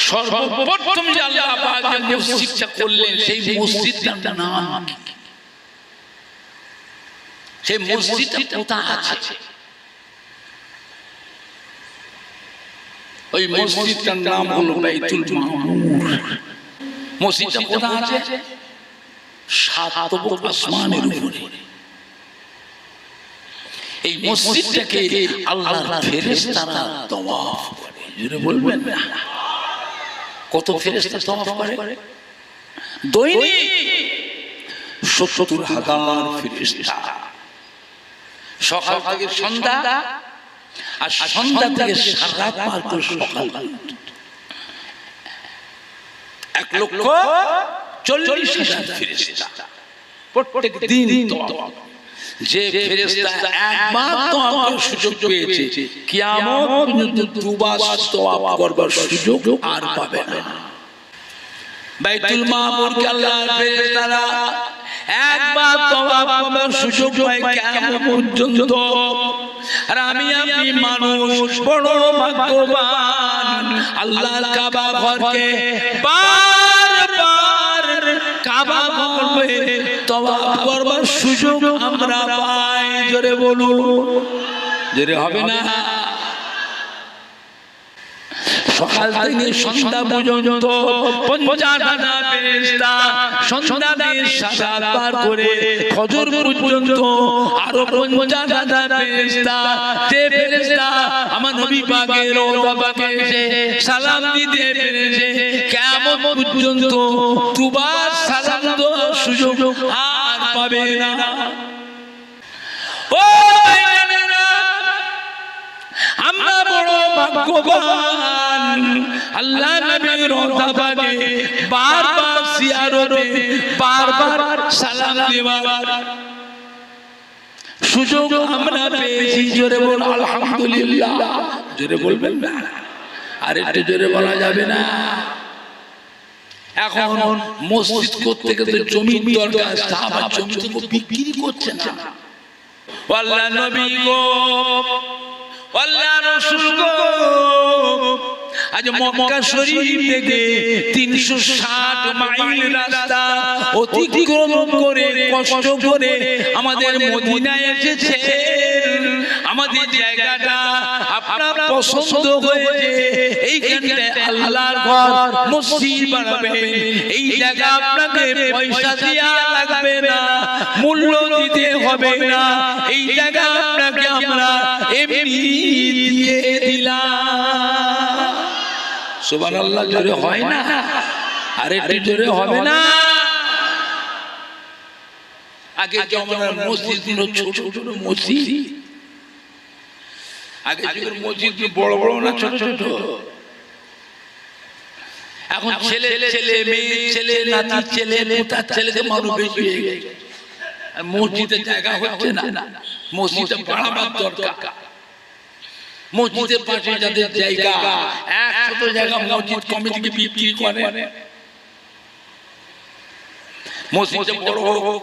সর্বপ্রথম যে আল্লাহ পাক যে মসজিদটা করলেন সেই মসজিদটার নাম কি? সেই মসজিদটা কোথায় আছে? ওই মসজিদটার নাম হলো বাইতুল মামুর। মসজিদটা কোথায় আছে? সাত আসমানের উপরে। এই মসজিদটাকে আল্লাহর ফেরেশতারা তওয়াফ করে। জোরে বলবেন না? কত ফেরেশতা তওয়াফ করে? দৈনিক ৭০,০০০ ফেরেশতা। সকাল থেকে সন্ধ্যা, আর সন্ধ্যা থেকে সারা পার করে সকাল, ১,৪০,০০০ ফেরেশতা প্রত্যেক দিন তওয়াফ। যে ফেরেশতা একবার তওয়াফের সুযোগ পেয়েছে, কিয়ামত পর্যন্ত দুবার তওয়াফ করবার সুযোগ আর পাবে না। বাইতুল মামুরকে আল্লাহর ফেরেশতারা একবার তওয়াফ করবার সুযোগ পায় কিয়ামত পর্যন্ত। আর আমি আপনি মানুষ বড় ভাগ্যবান, আল্লাহর কাবা ঘরকে বারবার কাবা ঘরে তওয়াফ করবার সুযোগ আমরা পাই। জোরে বলুন, জোরে হবে না? সকাল থেকে সন্ধ্যা পর্যন্ত ৫০,০০০ ফেরেশতা সন্ধ্যা থেকে সাত পার করে ফজর পর্যন্ত আরো ৫০,০০০ ফেরেশতা। যে ফেরেশতা আমার নবী পাকের রওজা পাকে এসে সালাম দিতে পেরেছে, কিয়ামত পর্যন্ত দুবার সালাম দেওয়ার সুযোগ আর পাবে না। ও আমরা বড় ভাগ্যবান, আল্লাহ নবীর রওজা পাকে বারবার জিয়ারতে বারবার সালাম দেওয়ার সুযোগ আমরা পেয়েছি। জোরে বল আলহামদুলিল্লাহ। জোরে বলবেন না? আর একটু জোরে বলা যাবে না? এখন মসজিদ করতে গেলে জমির দরকার, সাহাবা জমি তো বিক্রি করছে না। আল্লাহ নবী গো, আল্লাহ রাসূল গো, আজ মক্কা শরীফ থেকে ৩৬০ মাইল রাস্তা অতিক্রম করে কষ্ট করে আমাদের মদিনায় এসেছেন। আমাদের জায়গাটা আপনার পছন্দ হয়েছে, এইখানটায় আল্লাহর ঘর মসজিদ বানাবেন। এই জায়গা আপনাকে পয়সা দেওয়া লাগবে না, মূল্য দিতে হবে না। এই জায়গা আপনাকে আমরা এমনি দিয়ে দিলাম। সুবহানাল্লাহ। জোরে হয় না? আরে একটু জোরে হবে না? আগে জমানার মসজিদ ছিল ছোট ছোট মসজিদ। আগে যুগের মসজিদ বড় বড় না ছোট ছোট। এখন ছেলে ছেলে মেয়ে ছেলে নাতি ছেলে পোতা ছেলেকে মানুষ বেশি হয়ে গেছে। মসজিদে জায়গা হচ্ছে না, মসজিদে বাড়াবার দরকার। মসজিদের পাশে যাদের জায়গা, ১০০ জায়গা মসজিদ কমিটিকে বিক্রি করে। মসজিদে বড় হোক,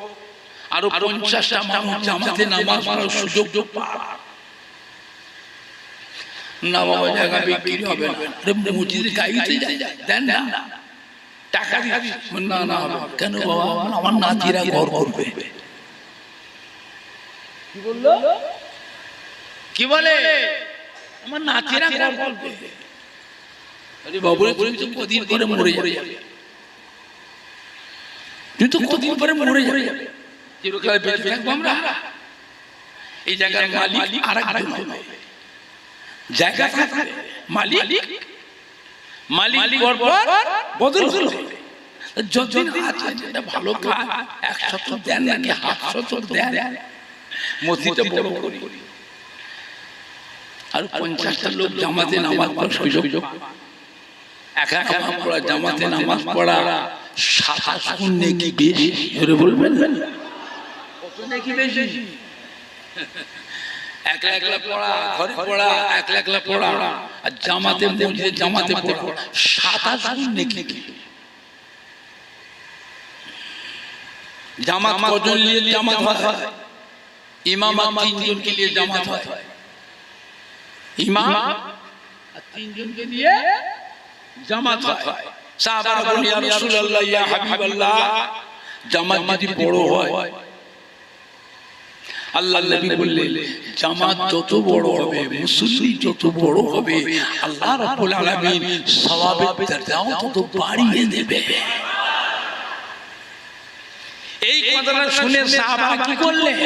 আরো ৫০টা মানুষ জামাতে নামাজ পড়ার সুযোগ পায় না। বাবা জায়গা বিক্রি হবে না। মসজিদে গাইতে দেন না, টাকা না না হবে কেন বাবা? আমার নাতিরা ঘর করবে। কি বললো? কি বলে? আমার নাতিরা ঘর করবে। আরে বাবুরে তুমি তো কদিন পরে মরে যাবে, তুই তো কদিন পরে মরে যাবে। চিরকাল বেঁচে থাকবো আমরা? এই জায়গার মালিক আরেকজন হবে। জায়গা থাকবে, মালিক পরপর বদল হবে। যতদিন আছে এটা ভালো কাজ, ১০০ দেন নাকি ৭০০ দেন, মসজিদটা বড় করি। আর ৫০টা লোক জামাতে নামাজ পড়ার সুযোগ। একা নামাজ পড়া, জামাতে নামাজ পড়া ২৭ গুণ নেকি বেশি। জোরে বলবেন না? কত নেকি বেশি? একলা একলা পড়া, ঘরে পড়া, একলা একলা পড়া, আর জামাতে মসজিদে জামাতে পড়া ২৭ গুণ নেকি। জামাত কজন নিয়ে জামাত হয়? ইমাম আর ৩ জনকে নিয়ে জামাত হয়। ইমাম আর ৩ জনকে নিয়ে জামাত হয়। সাহাবারা বলেন ইয়া রাসূলুল্লাহ ইয়া হাবিবাল্লাহ, জামাত যদি বড় হয়, আল্লাহর নবী বললেন জামাত যত বড় হবে, মুসল্লি যত বড় হবে, আল্লাহ রাব্বুল আলামিন সওয়াবের দরজাও তত বাড়িয়ে দেবে। এই কথাটা শুনে সাহাবারা কি করলেন?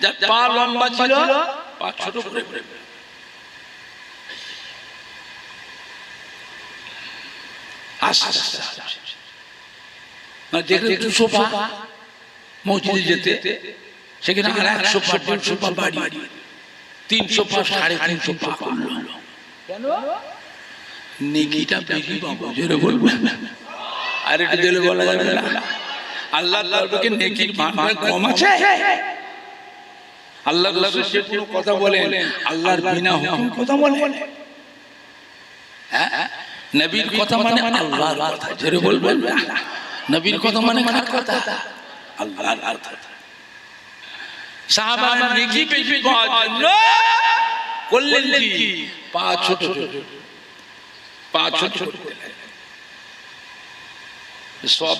যার পা লম্বা ছিল পা ছোট করে দেখলে 200 পা মসজিদে যেতে, সেখানে আর 100 পা 150 পা বাড়ি, 300 পা 350 পা করলো। কেন? নেকিটা বেশি পাবো, জোরে বলবেন। আর এটা দিলে বলা যাবে না, আল্লাহর দরবারে নেকির ভান্ডার কম আছে। আল্লাহর রাসূল যে কোনো কথা বলেন, আল্লাহর বিনা হুকুম কথা বলেন। হ্যাঁ, নবীর কথা মানে আল্লাহর কথা, জোরে বলবেন। নবীর কথা মানে কার কথা? আল্লাহর কথা। সাহাবারা নেকি বেশি পাওয়ার জন্য করলেন কি? পা ছোট সব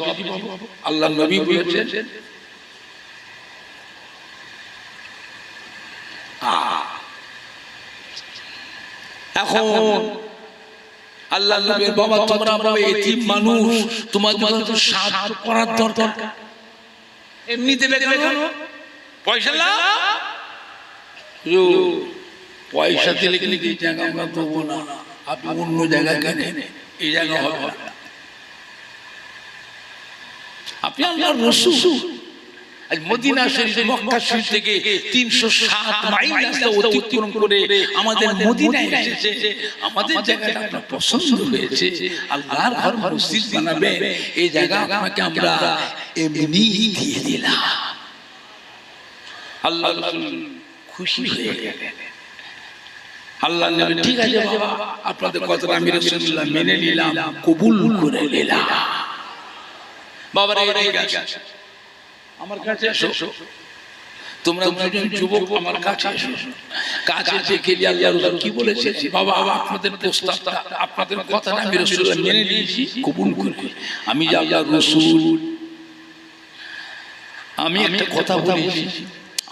আল্লাহ নবী বলেছেন। এখন আল্লাহ নবীর বাবা, তোমরা বাবা এতিম মানুষ, তোমাদের তো সাহায্য করার দরকার। এমনি দেবে কেন? পয়সা লাও, পয়সা দিলে কিন্তু এই জায়গা আমরা দেবো না, আপনি অন্য জায়গায় কেনেন, এই জায়গা হবে না। আপনি আল্লাহর রাসূল, আজ মদিনা শরীফ মক্কা শরীফ থেকে 307 মাইল রাস্তা অতিক্রম করে আমাদের মদিনায় এসেছে। আমাদের জায়গাটা আপনার পছন্দ হয়েছে, আল্লাহর ঘর মসজিদ বানাবে, এই জায়গা আপনাকে আমরা এমনি দিয়ে দিলাম। আল্লাহ রাসূল খুশি হয়ে গেলেন। আল্লাহ নবী ঠিক আছে বাবা, আপনাদের কথাটা আমি রাসূলুল্লাহ মেনে নিলাম, কবুল করে নিলাম। বাবারা এদিকে আসো, আমার কাছে এসো, তোমরা দুজন যুবক আমার কাছে এসো। কাছে থেকে আল্লাহ রাসূল কি বলেছে? বাবা আপনাদের প্রস্তাবটা, আপনাদের কথাটা আমি রাসূলুল্লাহ মেনে নিয়েছি, কবুল করে। আমি যে আল্লাহর রাসূল, আমি একটা কথা বলেছি,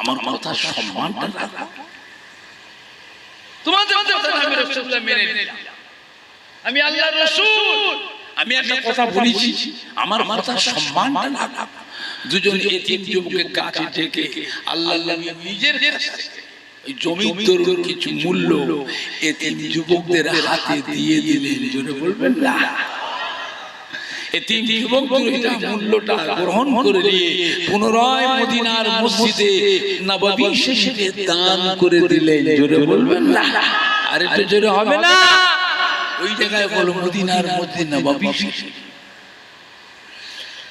আমার কথার সম্মানটা রাখো। তোমাদের কথাটা আমি রাসূলুল্লাহ মেনে নিলাম, আমি আল্লাহর রাসূল, আমি একটা কথা বলেছি, আমার কথার সম্মানটা রাখো। দুজন এতিম যুবকের কাছে থেকে আল্লাহ নিজের ওই জমির দরুন কিছু মূল্য এতিম যুবকদের হাতে দিয়ে দিলেন, জোরে বলবেন না। এতিম যুবকদের এটা মূল্যটা গ্রহণ করে নিয়ে পুনরায় মদিনার মসজিদে নববী শরীফে দান করে দিলেন, জোরে বলবেন না। আর এটা জোরে হবে না, ওই জায়গায় বলো মদিনার মধ্যে নববী শরীফ।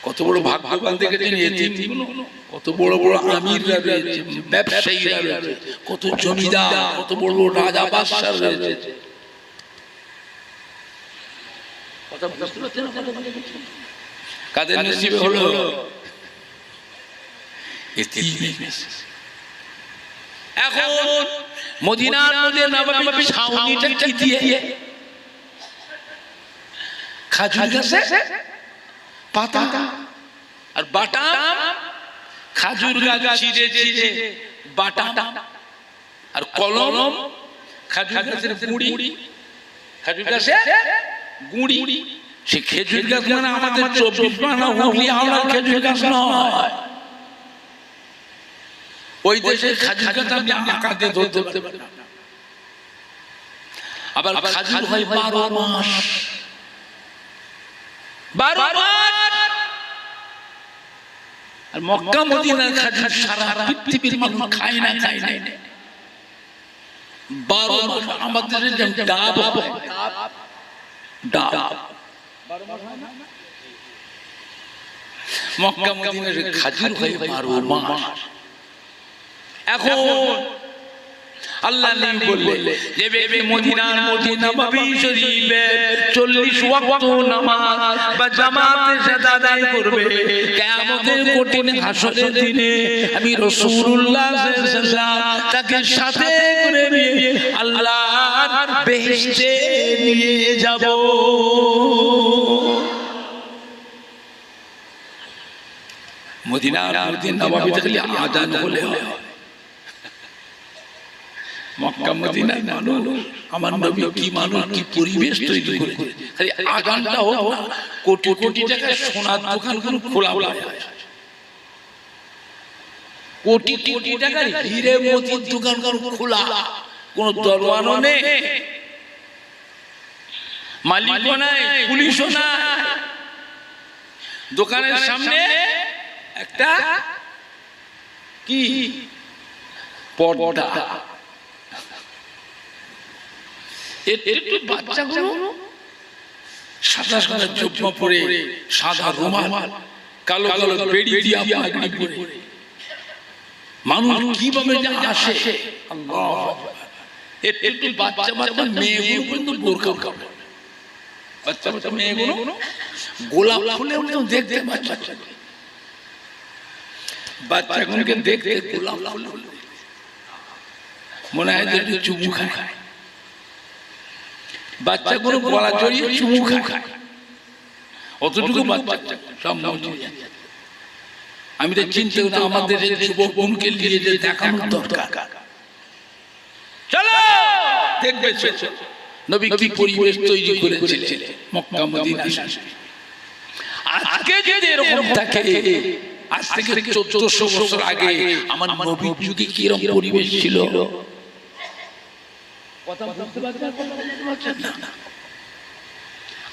কত বড় ভাগ্যবান দেখেছেন এতিমগুলো, কত বড় বড় আমিররা রয়েছে, ব্যবসায়ীরা রয়েছে, কত জমিদার, কত বড় বড় রাজা বাদশা রয়েছে। কথা বুঝতে পারছেন? কাদের নসিবে হলো এতিম। এখন মদিনার মধ্যে নববী ছাউনিটা কি দিয়ে? খাজুর গাছের পাতা আর বাটাম, খাজুর গাছ চিড়ে চিড়ে বাটাম আর কলম, খাজুর গাছের গুঁড়ি, খাজুর গাছের গুঁড়ি। সে খেজুর গাছ মানে আমাদের 24 পরগনা হুগলি হাওড়ার খেজুর গাছ নয়, ওই দেশে খাজুর গাছ আপনি আঁকাতে ধরতে পারেন। আবার খাজুর হয় 12 মাস, 12 মাস। আর মক্কা মদিনার খাজুর সারা পৃথিবীর মানুষ খায় না, খায় না। 12 মাস আমাদের যেমন ডাব হয়, ডাব মক্কা মদিনার খাজুর হয় 12 মাস। এখন আল্লাহ নবী বললেন যে ব্যক্তি মদিনার মধ্যে নববী শরীফে 40 ওয়াক্ত নামাজ বা জামাতের সাথে আদায় করবে, কিয়ামতের কঠিন হাসরের দিনে আমি রাসূলুল্লাহ সাল্লাল্লাহু আলাইহি ওয়াসাল্লাম তাকে সাথে করে নিয়ে আল্লাহর বেহেশতে নিয়ে যাব। মদিনার মসজিদ নববীতে খালি আযান হলে হয়। মক্কা মদিনায় মানুষ আমার নবী কি মানুষ কি পরিবেশ তৈরি করে, খালি আযানটা হোক না, কোটি কোটি টাকার সোনার দোকানগুলো খোলা আছে, কোটি কোটি টাকার হীরে মোতির দোকানগুলো খোলা, কোন দরওয়ানও নেই, মালিকও নাই, পুলিশও নাই, দোকানের সামনে একটা কি পর্দা, একটু বাচ্চাগুলো সাদা সাদা জুব্বা পরে, সাদা রুমাল, কালো কালো বেড়ি দিয়া পাগড়ি পরে, মানুষ কিভাবে যে আসে, আল্লাহু আকবার। একটু বাচ্চা বাচ্চা মেয়েগুলো কিন্তু বোরকা পরে, বাচ্চা বাচ্চা মেয়েগুলো গোলাপ ফুলেও দেখতে বাচ্চা বাচ্চাগুলোকে দেখতে গোলাপ ফুল মনে হয় যে চুমু খায়, বাচ্চাগুলো গলা জড়িয়ে চুমু খায়, অতটুকু বাচ্চা সব মজুদ। আমি তো চিন্তা করি আমাদের যুবক বোনকে নিয়ে যে দেখানোর দরকার, চলো দেখবে নবী কি পরিবেশ তৈরি করেছিলেন মক্কা মদিনায়। আজকে যদি এরকম থাকে, আজ থেকে 1400 বছর আগে আমার নবীর যুগে কি রকম পরিবেশ ছিল, কথা বুঝতে পারছেন না?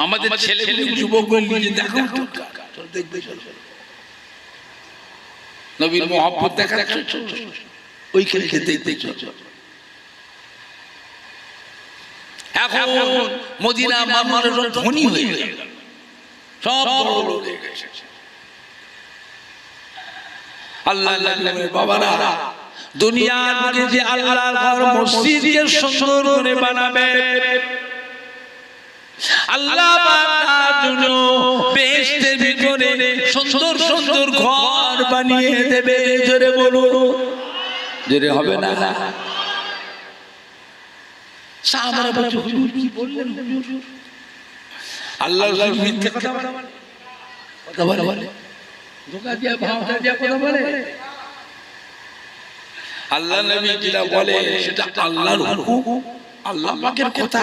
আমাদের ছেলেগুলো যুবকগুলো নিয়ে দেখানোর দরকার, চলো দেখবে, চলো নবীর মহব্বত দেখার ওইখানে দেখতে চলো। এখন মদিনা মানুষ ধনী হয়ে গেল, সব বড় লোক হয়ে গেছে। আল্লাহ বাবারা, দুনিয়ার বুকে যে আল্লাহর ঘর মসজিদকে সুন্দর করে বানাবে, আল্লাহ তার জন্য বেহেশতের ভিতরে সুন্দর সুন্দর ঘর বানিয়ে দেবে। জোরে বলুন, জোরে হবে না? সাহাবারা বলছে, হুজুর কি বললেন? হুজুর আল্লাহর ঘর মিথ্যা কথা বলে, ধোঁকা দিয়া ভাওতা দিয়া কথা বলে। আল্লাহ নবী যেটা বলে সেটা আল্লাহর হুকুম, আল্লাহ পাকের কথা।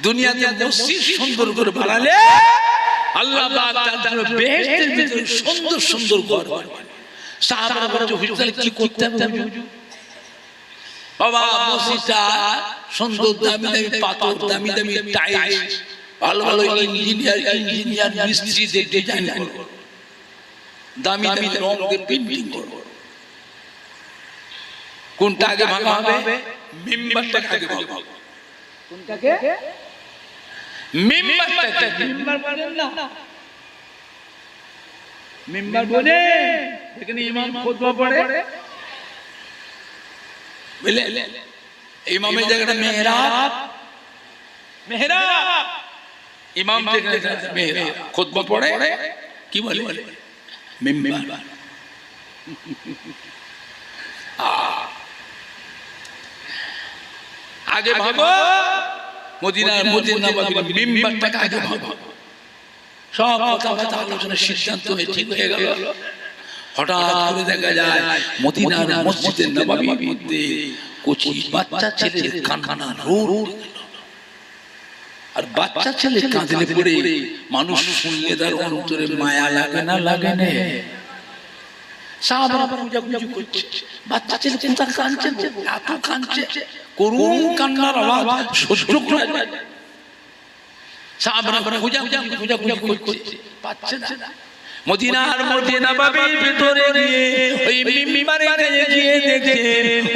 দুনিয়াতে মসজিদ সুন্দর করে বানালে আল্লাহ পাক তার বেহেশতের ভিতরে সুন্দর সুন্দর ঘর বানাবে। সাহাবারা বলছে, হুজুর তাহলে কি করতে হবে? হুজুর বাবা মসজিদটা সুন্দর, দামি দামি পাথর, দামি দামি টাইলস, ভালো ভালো ইঞ্জিনিয়ার মিস্ত্রিদের ডিজাইন করো, দামি দামি রং দিয়ে পেইন্টিং করো। কোনটা আগে ভাঙা হবে? মিম্বারটাকে আগে ভাঙা। কোনটাকে? মিম্বারটাকে। মিম্বার বলেন না, মিম্বার বলে এখানে ইমাম খুতবা পড়ে, বুঝলে? ইমামের জায়গাটা মেহরাব, মেহরাব ইমাম যেখানে মেহরাব, খুতবা পড়ে কি বলে? মিম্বার। আগে ভাবো মদিনার মসজিদ নববীর মিম্বারটাকে আগে ভাবো। সব কথাবার্তা আলোচনা সিদ্ধান্ত হয়ে ঠিক হয়ে গেল। হঠাৎ করে দেখা যায় মদিনার মসজিদের নববীর মধ্যে কচি বাচ্চা ছেলের কান্না রোল, আর বাচ্চা ছেলে কাঁদলে পড়ে মানুষ শুনলে তার অন্তরে মায়া লাগে না? লাগে না? সাহাবারা পূজাপুজি করছে, বাচ্চা ছেলে কোথা কাঁদছে, এত কাঁদছে, করুণ কান্নার আওয়াজ সহ্য করা যায় না। সাহাবারা পূজাপুজি করছে, পাচ্ছে না। মদিনার মধ্যে নববীর ভিতরে গিয়ে ওই মিম্বারে গিয়ে দেখে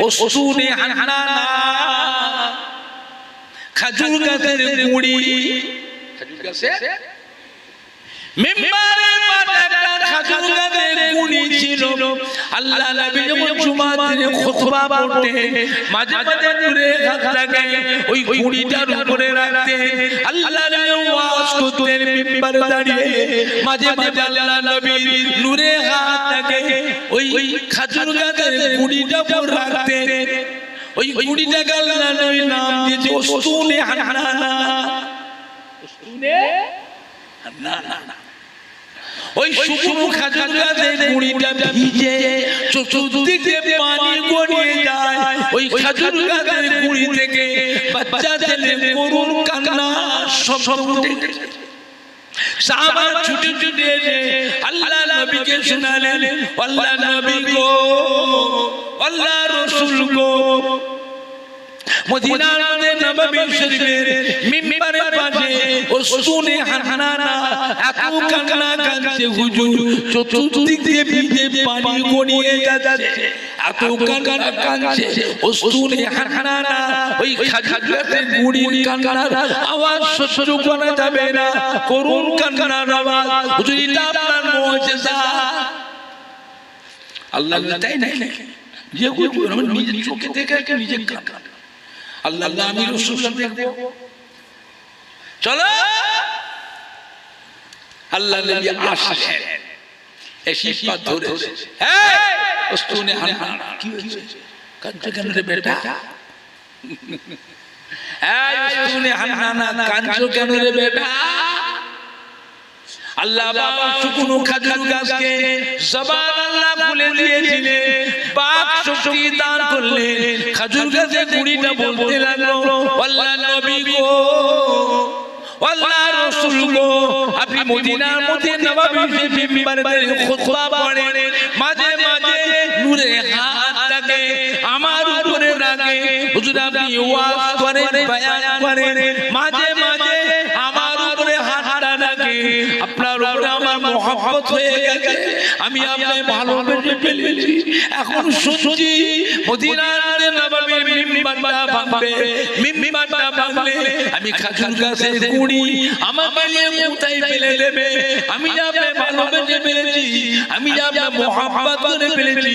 ওসুনে হান্নানা খাজুর গাছের গুঁড়ি, খাজুর গাছে মিম্বারের পাশে একটা খাজুর গাছের গুঁড়ি ছিল। আল্লাহ নবী যখন জুমার দিনে খুতবা পড়তেন, মাঝে মাঝে নূরে হাতটাকে ওই গুঁড়িটার উপরে রাখতেন। আল্লাহ নবী ওয়াজ করতেন মিম্বারে দাঁড়িয়ে, মাঝে মাঝে আল্লাহ নবী নূরে হাতটাকে ওই খাজুর গাছের গুঁড়িটার উপর রাখতেন। ওই গুড়িটাকে আল্লাহ নবী নাম দিয়েছে উস্তুনে হান্নানা। উস্তুনে হান্নানা। ওই শুকনো খেজুর গাছের গুড়িটা ভিজে চতুর্দিক দিয়ে পানি গড়িয়ে যায়। ওই খেজুর গাছের গুড়ি থেকে বাচ্চা ছেলে করুণ কান্না শব্দ উঠে সাহাবা ছুটে ছুটে এসে আল্লাহ নবীকে শোনালেন, আল্লাহ নবী গো, আল্লাহ রাসূল গো, মদিনার মধ্যে নববী শরীফের মিম্বরের পাশে উস্তুনে হান্নানা এত কান্না কাঁদছে হুজুর, চতুর্দিক দিয়ে ভিজে পানি গড়িয়ে যাচ্ছে, এত কান্না কাঁদছে উস্তুনে হান্নানা। ওই খেজুরের গুড়ির কান্নার আওয়াজ সহ্য করা যাবে না, করুণ কান্নার আওয়াজ। হুজুর এটা আপনার মুজিজা। আল্লাহ তাই না যে হুজুর আমি নিজের চোখে দেখে নিজে কাঁদলাম। আল্লাহ আমি রাসূলুল্লাহ দেখব, চলো। আল্লাহ নবী আসলেন, এসে পা ধরে, এই উস্তুনে হান্নানা কি হয়েছে? কাঁদছো কেন রে বেটা? এই উস্তুনে হান্নানা কাঁদছো কেন রে বেটা? আল্লাহ বাবা শুকনো খেজুর গাছকে জবান আল্লাহ খুলে দিয়েছিলেন, বাক শক্তি দান করলেন। খেজুর গাছের গুড়িটা বলতে লাগলো, আল্লাহ নবী গো, আল্লাহ রাসূল গো, আপনি মদিনার মধ্যে নববী মিম্বরে খুতবা পড়েন, মাঝে মাঝে নূরে হাতটাকে আমার উপরে রাখে, হুজুর আপনি ওয়াজ করেন, বয়ান করেন, মাঝে মাঝে আমার উপরে হাতটা রাখে। আপনার উপরে আমার মহব্বত হয়ে গেছে, আমি আপনাকে ভালোবেসে ফেলেছি। এখন শুনছি মদিনার নববীর মিম্বরটা ভাঙবে, মিম্বরটা ভাঙলে আমি খেজুর গাছের গুড়ি আমাকে নিয়ে কোথায় ফেলে দেবে? আমি আপনাকে ভালোবেসে ফেলেছি, আমি আপনাকে মহব্বত করে ফেলেছি,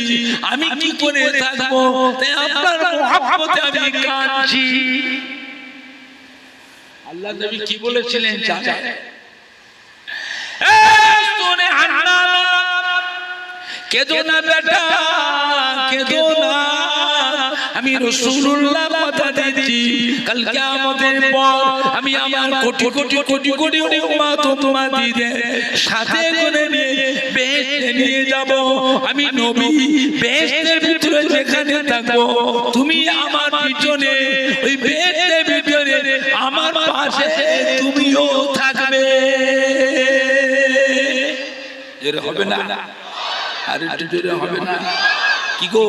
আমি কি করে থাকবো? তাই আপনার মহব্বতে আমি কাঁদছি। আল্লাহ নবী কি বলেছিলেন জানেন? উস্তুনে হান্নানা কেঁদো না বেটা, কেঁদো না, আমি রাসূলুল্লাহ কথা দিচ্ছি, কাল কিয়ামতের পর আমি আমার কোটি কোটি কোটি কোটি উম্মত উম্মতীদের সাথে করে নিয়ে বেহেশতে নিয়ে যাব। আমি নবী বেহেশতের ভিতরে যেখানে থাকবো, তুমি আমার পিছনে ওই বেহেশতের ভিতরে আমার পাশে তুমিও থাকবে। জোরে হবে না? আর একটু জোরে হবে না? কি গো,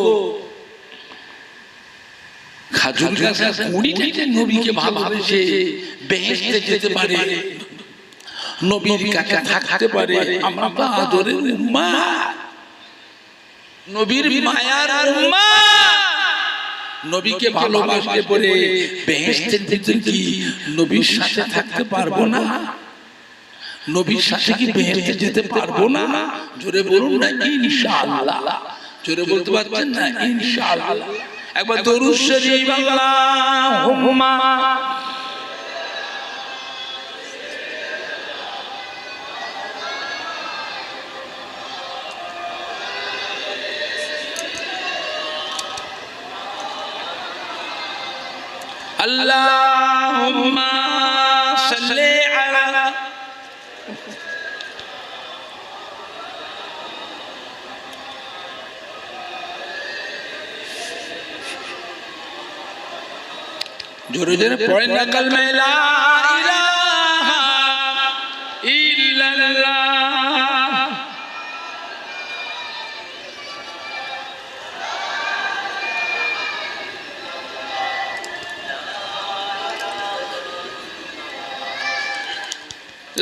খেজুর গাছের গুড়িটাকে নবীকে ভালোবেসে বেহেশতে যেতে পারে, নবীর কাছে থাকতে পারে। আমরা তো আদরের উম্মত, নবীর মায়ার উম্মত, নবীকে ভালোবাসতে পারে বেহেশতের ভিতরে কি নবীর সাথে থাকতে পারবো না? নবীর সাথে কি বেহেশতে যেতে পারবো না? জোরে বলুন না ইনশাআল্লাহ। জোরে বলতে পারছেন না? ইনশাআল্লাহ। একবার দরুদ শরীফ আল্লাহুম্মা আল্লাহুম্মা সাল্লি আলা জোরে জোরে পড়েন না কালমা লা ইলাহা ইল্লাল্লাহ।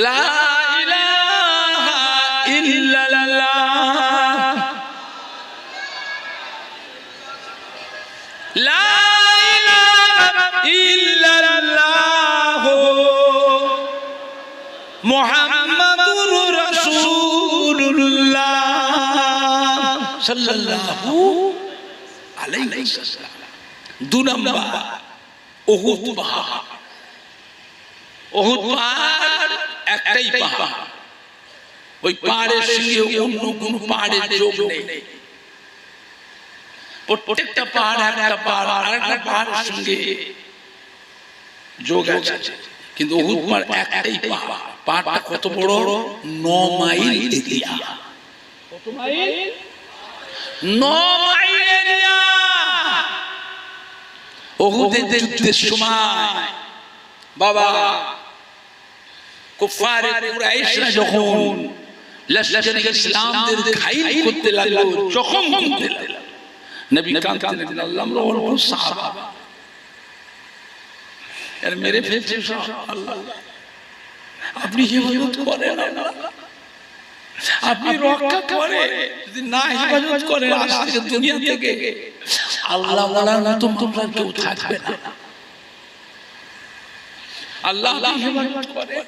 লা ইলাহা ইল্লাল্লাহ, লা ইল্লাল্লাহ মুহাম্মাদুর রাসূলুল্লাহ সাল্লাল্লাহু আলাইহি ওয়াসাল্লাম। 2 নাম্বার উহুদ পাহাড়। উহুদ পাহাড় একটাই পাহাড়, ওই পাহাড়ের সঙ্গে অন্য কোন পাহাড়ের যোগ নেই। প্রত্যেকটা পাহাড় একটা পাহাড় আর একটা পাহাড়ের সঙ্গে যোগ আছে, কিন্তু উহুদ পাহাড় একটাই পাহাড়। পাহাড়টা কত বড়? 9 মাইল এরিয়া। কত মাইল? 9 mile area. উহুদের যুদ্ধের সময় বাবা কুফারে কুরাইশরা যখন লশকরে ইসলামদের ঘাইল করতে লাগলো, জখম করতে লাগলো, নবী কাঁদতেন, আল্লাহ আমার সাহাবা আর মেরে ফেলছে সব, আল্লাহ আপনি হিফাজত করেন, আপনি রক্ষা করেন, যদি না হিফাজত করেন আজকে দুনিয়া থেকে আল্লাহ ওয়ালার মতো তোমরা কেউ থাকবে না। আল্লাহ হিফাজত করেন।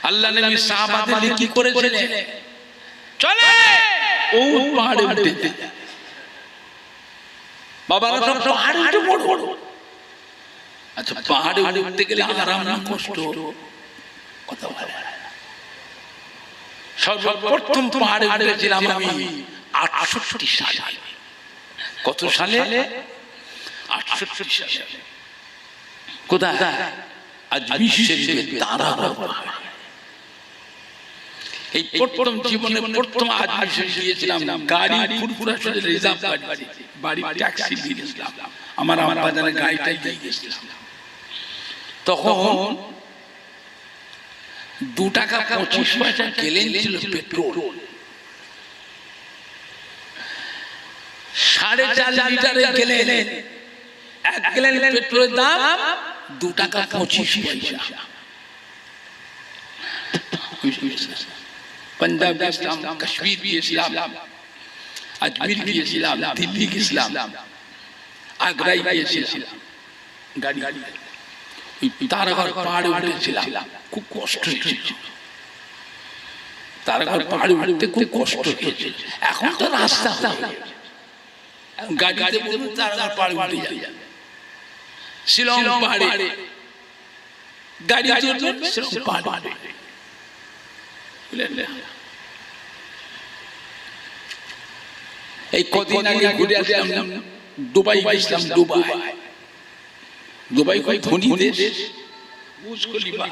আল্লাহ নবী সাহাবাদের কি করেছিলেন? চলে ও পাহাড়ে উঠতে, বাবারা সব পাহাড়ে উঠে পড়ো। আচ্ছা, পাহাড়ে উঠতে গেলে আরাম না কষ্ট? কথা বলে সর্বপ্রথম পাহাড়ে উঠেছিলাম আমি 68 সালে। কত সালে? 68 সালে। কোথায়? আজমির শরীফের তারাগড় পাহাড়। এই প্রথম জীবনে প্রথম আজমির শরীফ গিয়েছিলাম, গাড়ি ফুরফুরা চলে রিজার্ভ বাড়ি ট্যাক্সি দিয়ে গেছিলাম, আমার বাজারে গাড়িটাই দিয়ে গেছিলাম। তখন 2 টাকা 25 পয়সা গেলেন ছিল পেট্রোল। 4.5 লিটারে গেলেন, 1 গ্যালন পেট্রোলের দাম 2 টাকা 25 পয়সা। পাঞ্জাব গিয়েছিলাম, কাশ্মীর গিয়েছিলাম, আজমির গিয়েছিলাম, দিল্লি গিয়েছিলাম, আগ্রায় গিয়েছিলাম। গাড়ি তারাগড় পাহাড়ে উঠেছিলাম, খুব কষ্ট হয়েছিল। তারাগড় পাহাড়ে উঠতে খুব কষ্ট হয়েছিল। এখন তো রাস্তা গাড়িতে বলুন তারাগড় পাহাড়ে উঠে যায়। শিলং পাহাড়ে গাড়ি চলছে, শিলং পাহাড়ে এই কদিন আগে ঘুরে আসলাম, দুবাই গেছিলাম। দুবাই খুব ধনী দেশ, বুর্জ খলিফা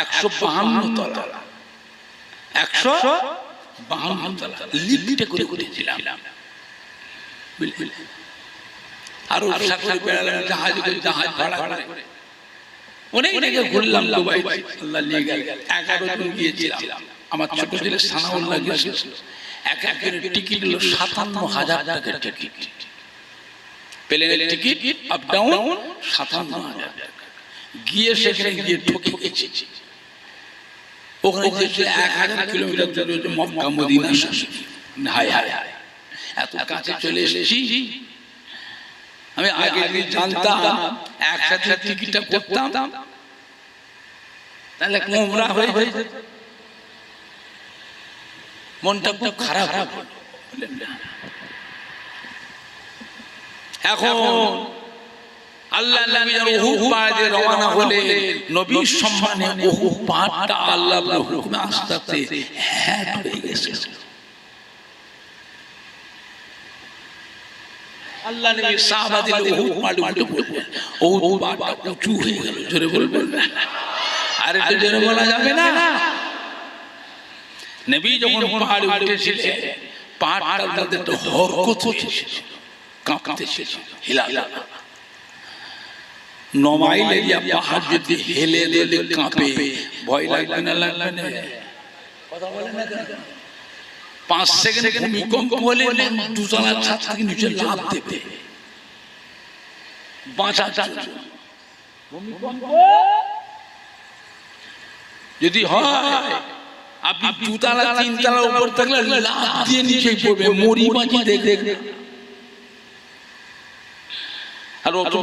152 তলা, 152 তলা লিফটে করে উঠেছিলাম। আরো সাগরে বেড়ালাম, জাহাজ ভাড়া করে অনেক জায়গায় ঘুরলাম। দুবাই আল্লাহ নিয়ে গেল, 11 জন গিয়েছিলাম। আমার ছোট ছেলে সানাউল্লাহ গিয়েছিল। এক একজনের টিকিট হলো 57,000 টাকার টিকিট, প্লেনের টিকিট আপ ডাউন 57,000 টাকা। গিয়ে সেখানে গিয়ে ঠকে গেছি। ওখানে যে 1000 কিলোমিটার দূরে মক্কা মদিনা, হায় হায় এত কাছে চলে এসেছি। আমি আগে যদি জানতাম একসাথে টিকিটটা করতাম, তাহলে গোমরা হয়ে মনটা খুব খারাপ হলো। এখন আল্লাহ নবী উহুদ পাহাড়ে রওনা হলে নবীর সম্মানে উহুদ পাহাড়টা আল্লাহর হুকুমে আস্তে আস্তে হ্যাট হয়ে গেছে। আল্লাহ নবী সাহাবাদের উহুদ পাহাড়ে উঠে পড়লেন, উহুদ পাহাড়টা উঁচু হয়ে গেল। জোরে বলবেন না? আর একটু জোরে বলা যাবে না? নবী যখন পাহাড়ে উঠেছিলেন, পাহাড়টার মধ্যে একটা হরকত হয়েছিল, কাঁপতেছিল, হিলাল। 9 মাইল এরিয়া পাহাড় যদি হেলে দিলে কাঁপে, ভয় লাগবে না? লাগবে না? কথা বলেন না কেন? 5 সেকেন্ড ভূমিকম্প হলে 2 তলার ছাদ থেকে নিচে লাফ দেবে, বাঁচা যাবে। ভূমিকম্প যদি হয়, আপনি 2 তলা 3 তলার উপর থাকলে লাফ দিয়ে নিচে পড়বে, মরি বাঁচি দেখে। আর অত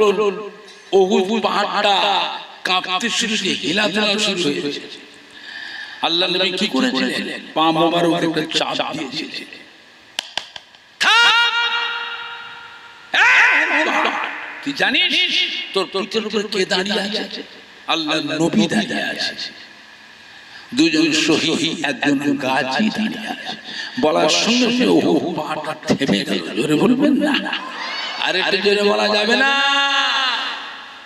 উহুদ পাহাড়টা কাঁপতে শুরু হয়ে হিলাধুলা শুরু হয়েছে। আল্লাহ নবী কি করেছিলেন? পা মোবারকের উপরে চাপ দিয়েছিলেন। তুই জানিস তোর পিঠের উপরে কে দাঁড়িয়ে আছে? আল্লাহ নবী দাঁড়িয়ে আছে। দুজন শহীদ, একজন গাজী দাঁড়িয়ে আছে। বলার সঙ্গে সঙ্গে ও পাটা থেমে গেল। জোরে বলবেন না, আর একটু জোরে বলা যাবে না।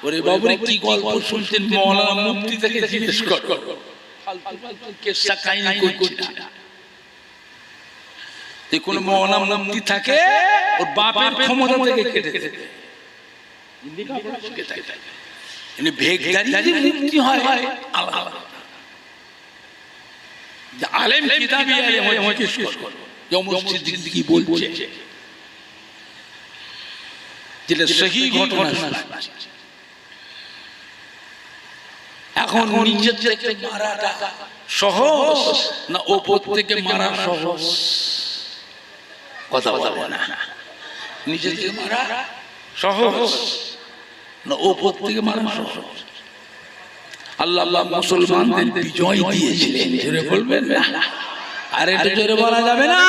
ওরে বাবুরে, কি গল্প শুনছেন? মওলানা মুফতি থেকে জিজ্ঞেস করো, ফালতু ফালতু কেসা কাহিনী করছি না। যে কোন মওলানা মুফতি থাকে, ওর বাপের ক্ষমতা থেকে কেটে দেবে। এমনি ভেগদারি যদি মুফতি হয় আলাদা। আলেম কিতাবি আলেম জিজ্ঞেস করো যে মসজিদ কি বলছে, যেটা সহি ঘটনা। এখন নিচে থেকে মারাটা সহজ না ওপর থেকে মারা সহজ? কথা বলবো না। নিচে থেকে মারা সহজ না ওপর থেকে মারা সহজ? আল্লাহ মুসলমানদের বিজয় দিয়েছিলেন। জোরে বলবেন না, আর এটা জোরে বলা যাবে না।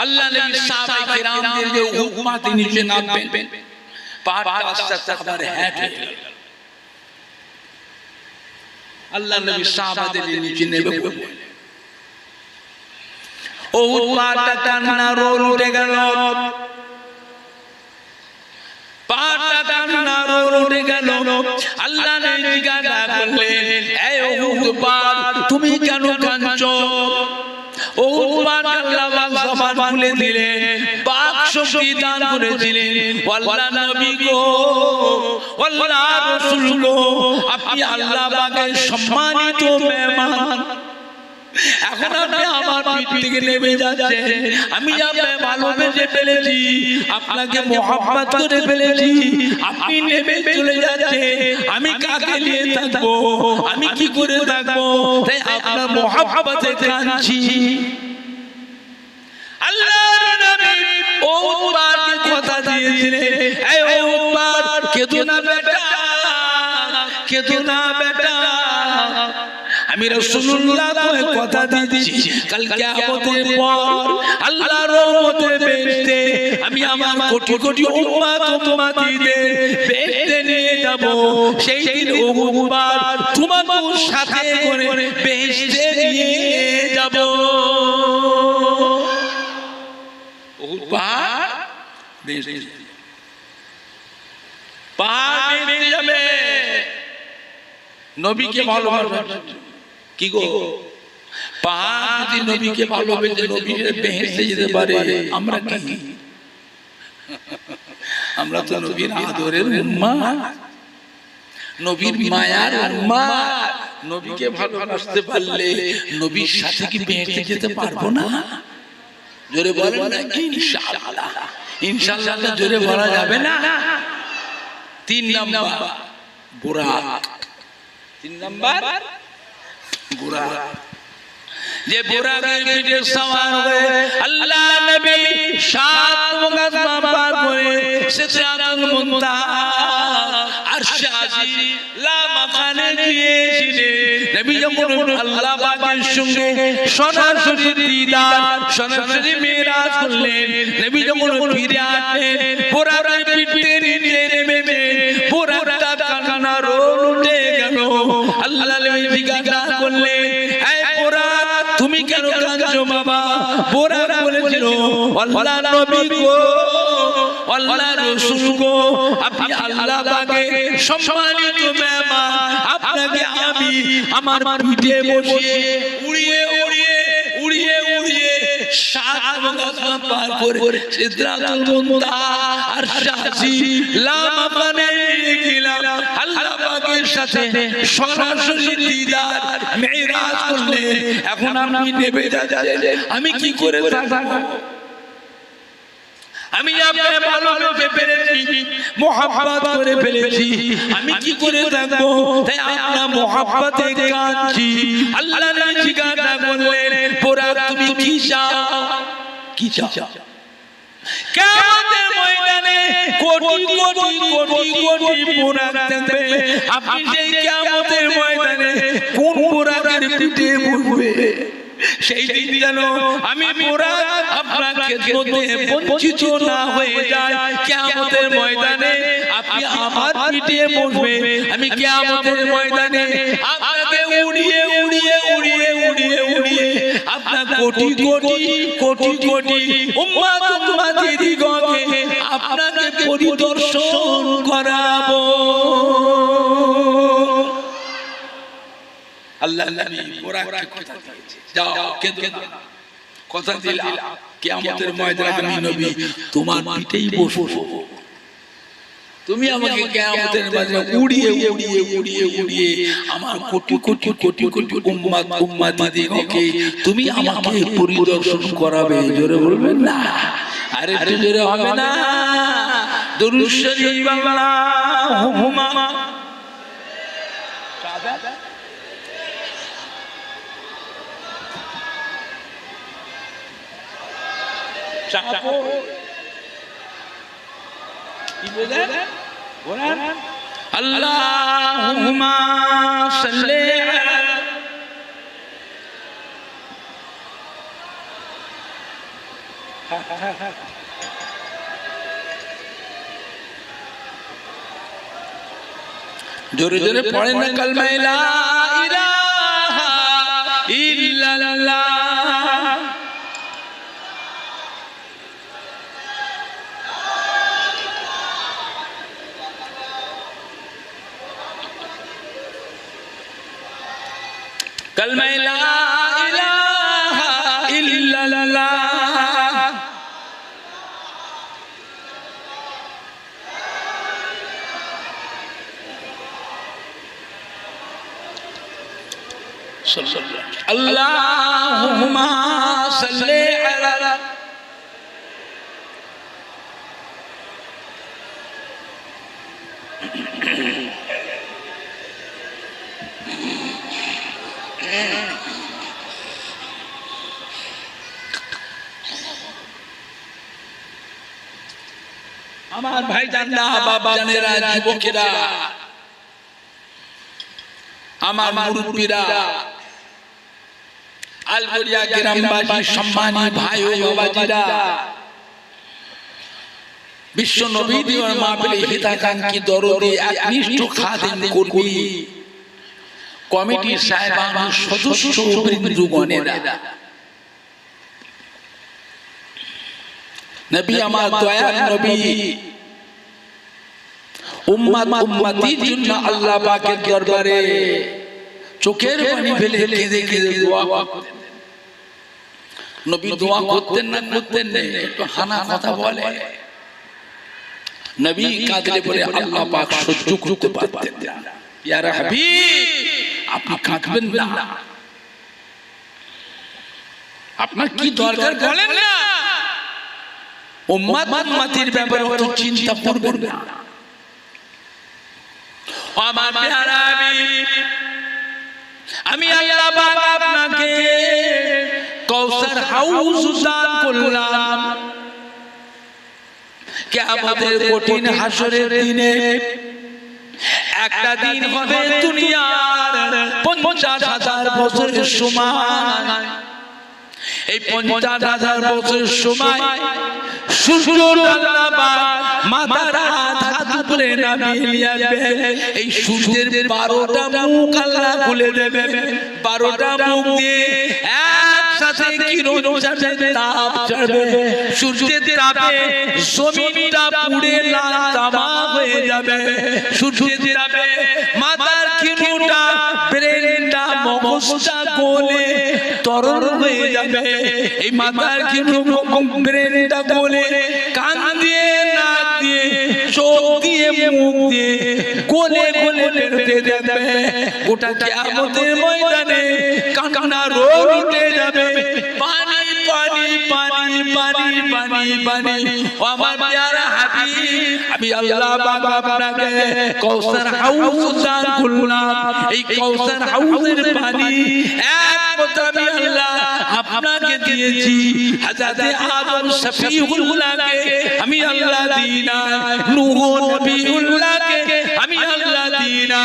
আল্লাহ নবী সাহাবায়ে কেরামদের যে উম্মত নিচে নামবেন, পাহাড়টা আস্তে আস্তে আবার হ্যাট হয়ে গেল। আল্লাহ নবী সাহাবাদের নিচে নেবে, ও পাহাড়টা টানা রোল উঠে গেল। পাহাড়টা টানা রোল উঠে গেল। আল্লাহ নবী জিজ্ঞাসা করলেন, এই উহুদ পাহাড়, তুমি কেন কাঁদছো? ও উম্মত, আল্লাহ জবান খুলে দিলেন, পাক শক্তি দান করেছিলেন। আল্লাহ নবী গো, আল্লাহ রাসূল গো, আপনি আল্লাহ পাকের সম্মানিত মেহমান। এখন আপনি আমার পিঠ থেকে নেমে যাচ্ছেন। আমি আপনাকে ভালোবেসে ফেলেছি, আপনাকে মহব্বত করে ফেলেছি, আপনি নেমে চলে যাচ্ছেন। আমি কাকে নিয়ে থাকবো? আমি কি করে থাকবো? তাই আপনার মহব্বতে কাঁদছি। আল্লাহর নবী ও উম্মতকে কথা দিয়েছিলেন, এই ও উম্মত, কেঁদো না বেটা, কেঁদো না বেটা। আমি রাসূলুল্লাহ তোমায় কথা দিচ্ছি, কাল কিয়ামতের পর আল্লাহর রহমতে বেহেশতে আমি আমার কোটি কোটি উম্মত উম্মতিদের বেহেশতে নিয়ে যাব। সেই দিন ও উম্মত তোমাকে সাথে করে বেহেশতে নিয়ে যাব। উহুদ পাহাড় বেহেশতে, পাহাড় বেহেশতে যাবে। নবীকে ভালোবাসা কি গো? পাহাড় যদি নবীকে ভালোবেসে নবীর বেহেশতে যেতে পারে, আমরা কি? আমরা তো নবীর আদরের উম্মত, নবীর মায়ার উম্মত। নবীকে ভালোবাসতে পারলে নবীর সাথে কি বেহেশতে যেতে পারবো না? জোরে বলেন না ইনশাআল্লাহ। ইনশাআল্লাহ জোরে বলা যাবে না। 3 নাম্বার বুরাক। 3 নাম্বার বুরাক। যে বুরাকের পিঠে সওয়ার হয়ে আল্লাহ নবী 7 মুকাদ্দাম পার করে সিদরাতুল মুনতাহা আরশে আজিম লা মাকানে গিয়েছিলেন। নবী যখন আল্লাহ পাকের সঙ্গে সরাসরি দিদার, সরাসরি মিরাজ করলেন। নবী যখন ফিরে আসলেন, বুরাকের পিঠে নিচে নেমে বুরাকটা কান্না রোল উঠে গেল। আল্লাহ নবী জিজ্ঞাসা করলেন, এই বুরাক, তুমি কেন কাঁদছো বাবা? বুরাক বলেছিল, আল্লাহ নবী গো, আল্লাহ রাসূল গো, আপনি আল্লাহ পাকের সম্মানিত মেহমান। আপনাকে আমি আমার পিঠে বসিয়ে উড়িয়ে উড়িয়ে উড়িয়ে উড়িয়ে 7 মুকাদ্দাম পার করে সিদরাতুল মুনতাহা আরশে আজিম লা মাকানে গেলাম। আল্লাহ পাকের সাথে সরাসরি দিদার মিরাজ করলেন। এখন আপনি নেমে যাচ্ছেন, আমি কি করে থাকবো? আমি আপনাকে ভালোবেসে ফেলেছি, মহব্বত করে ফেলেছি, আমি কি করে থাকবো? তাই আপনার মহব্বতে কাঁদছি। আল্লাহ নবী জিজ্ঞাসা করলেন, বুরাক, তুমি কি চাও? কি চাও? কিয়ামতের ময়দানে কোটি কোটি কোটি কোটি বুরাক থাকবে। আপনি সেই কিয়ামতের ময়দানে কোন বুরাকের পিঠে বসবে? সেই দিন যেন আমি পুরা আপনার খেদমতে বঞ্চিত না হয়ে যায়। কিয়ামতের ময়দানে আপনি আমার পিঠে বসবে, আমি কিয়ামতের ময়দানে আপনাকে উড়িয়ে উড়িয়ে উড়িয়ে উড়িয়ে উড়িয়ে আপনার কোটি কোটি কোটি কোটি উম্মত উম্মতিদিগকে আপনাকে পরিদর্শন করাবো। আল্লাহ নবী ওরা কথা দিয়েছে, যাও কেঁদো না, কথা দিলাম কিয়ামতের ময়দানে আমি নবী তোমার পিঠেই বসবো, তুমি আমাকে কিয়ামতের ময়দানে উড়িয়ে উড়িয়ে উড়িয়ে উড়িয়ে আমার কোটি কোটি কোটি কোটি উম্মত উম্মতিদিগকে তুমি আমাকে পরিদর্শন করাবে। জোরে বলবেন না, আরে একটু জোরে হবে না? দুরূদ শরীফ আল্লাহুম্মা চাপো কি বলেন? বলেন আল্লাহুম্মা সাল্লি আলা জোরে জোরে পড়েন না কালমা লা ইলাহা ইল্লাল্লাহ। कलमा ला इलाहा इल्लल्लाह। अल्लाहुम्मा सल्ली अला আমার ভাইজানরা, বাবাজানেরা, যুবকেরা, আমার মুরব্বীরা, আলবরিয়া গ্রামবাসী, সম্মানী ভাই ও বাবাজিরা, বিশ্ব নবী দিওয়ার মাহফিলে হিতাকাঙ্ক্ষী দরদি একনিষ্ঠ খাদেম কর্মী কমিটির সাহেবান, সদস্য বৃন্দগণেরা, নবী আমার দয়ার নবী উম্মত উম্মতির জন্য আল্লাহ পাকের দরবারে চোখের পানি ফেলে কেঁদে কেঁদে দোয়া করতেন। নবী দোয়া করতেন না করতেন না, একটু হানা কথা বলে, নবী কাঁদলে পরে আল্লাহ পাক সহ্য করতে পারতেন না। ইয়া হাবিব আপনি কাঁদবেন না, আপনার কি দরকার বলেন না, উম্মত উম্মতির ব্যাপারে অত চিন্তা করবেন না। আমার প্যারা হাবিব, আমি আল্লাহ পাক আপনাকে কাউসার হাউস দান করলাম। কিয়ামতের কঠিন হাসরের দিনে একটা দিন হবে দুনিয়ার 50,000 বছরের সমান। এই 50,000 বছরের সময় সূর্যর আল্লাহ পাক মাথার হাত উপরে নামিয়ে আসবে। এই সূর্যের 12টা মুখ আল্লাহ খুলে দেবে, 12টা মুখ দিয়ে একসাথে কিরণ ছাড়বে, তাপ ছাড়বে। সূর্যের তাপে জমিনটা পুড়ে লাল তামা হয়ে যাবে। সূর্যের তাপে মাথার কিরণটা, ব্রেনটা, মগজটা গলে তরল হয়ে যাবে। এই মাথার কিরণ ব্রেনটা গলে কান দিয়ে, নাক দিয়ে, চোখ দিয়ে, মুখ দিয়ে গলে গলে বেরোতে যাবে। গোটা কিয়ামতের ময়দানে কান্না রোগ উঠে যাবে। পানি পানি পানি পানি পানি পানি। ও আমার প্যারা হাবিব, আমি আল্লাহ পাক আপনাকে কাউসার হাউস দান করলাম। এই কাউসার হাউসের পানি এক কথা আমি আল্লাহ আপনাকে দিয়েছি। হযরত আদম শফিউল্লাহকে আমি আল্লাহ দিনা, নূহ নবিউল্লাহকে আমি আল্লাহ দিনা,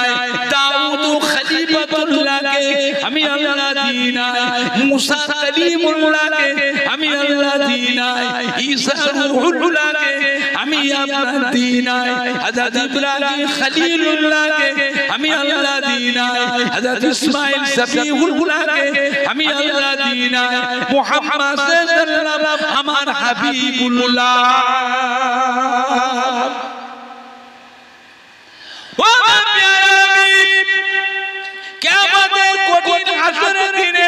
দাউদ খলিফাতুল্লাহকে আমি আল্লাহ দিনা, মুসা কালিমুল্লাহকে আমি আল্লাহ দিই নাই, ঈসা রূহুল্লাহকে আমি আপনার দিই নাই, হযরত ইব্রাহিম খলিলুল্লাহকে আমি আল্লাহ দিই নাই, হযরত ইসমাঈল সফিউল্লাহকে আমি আল্লাহ দিই নাই, মুহাম্মদ সাল্লাল্লাহু আলাইহি আমার হাবিবুল্লাহ। ও প্যারা কিয়ামতের কঠিন হাসরের দিনে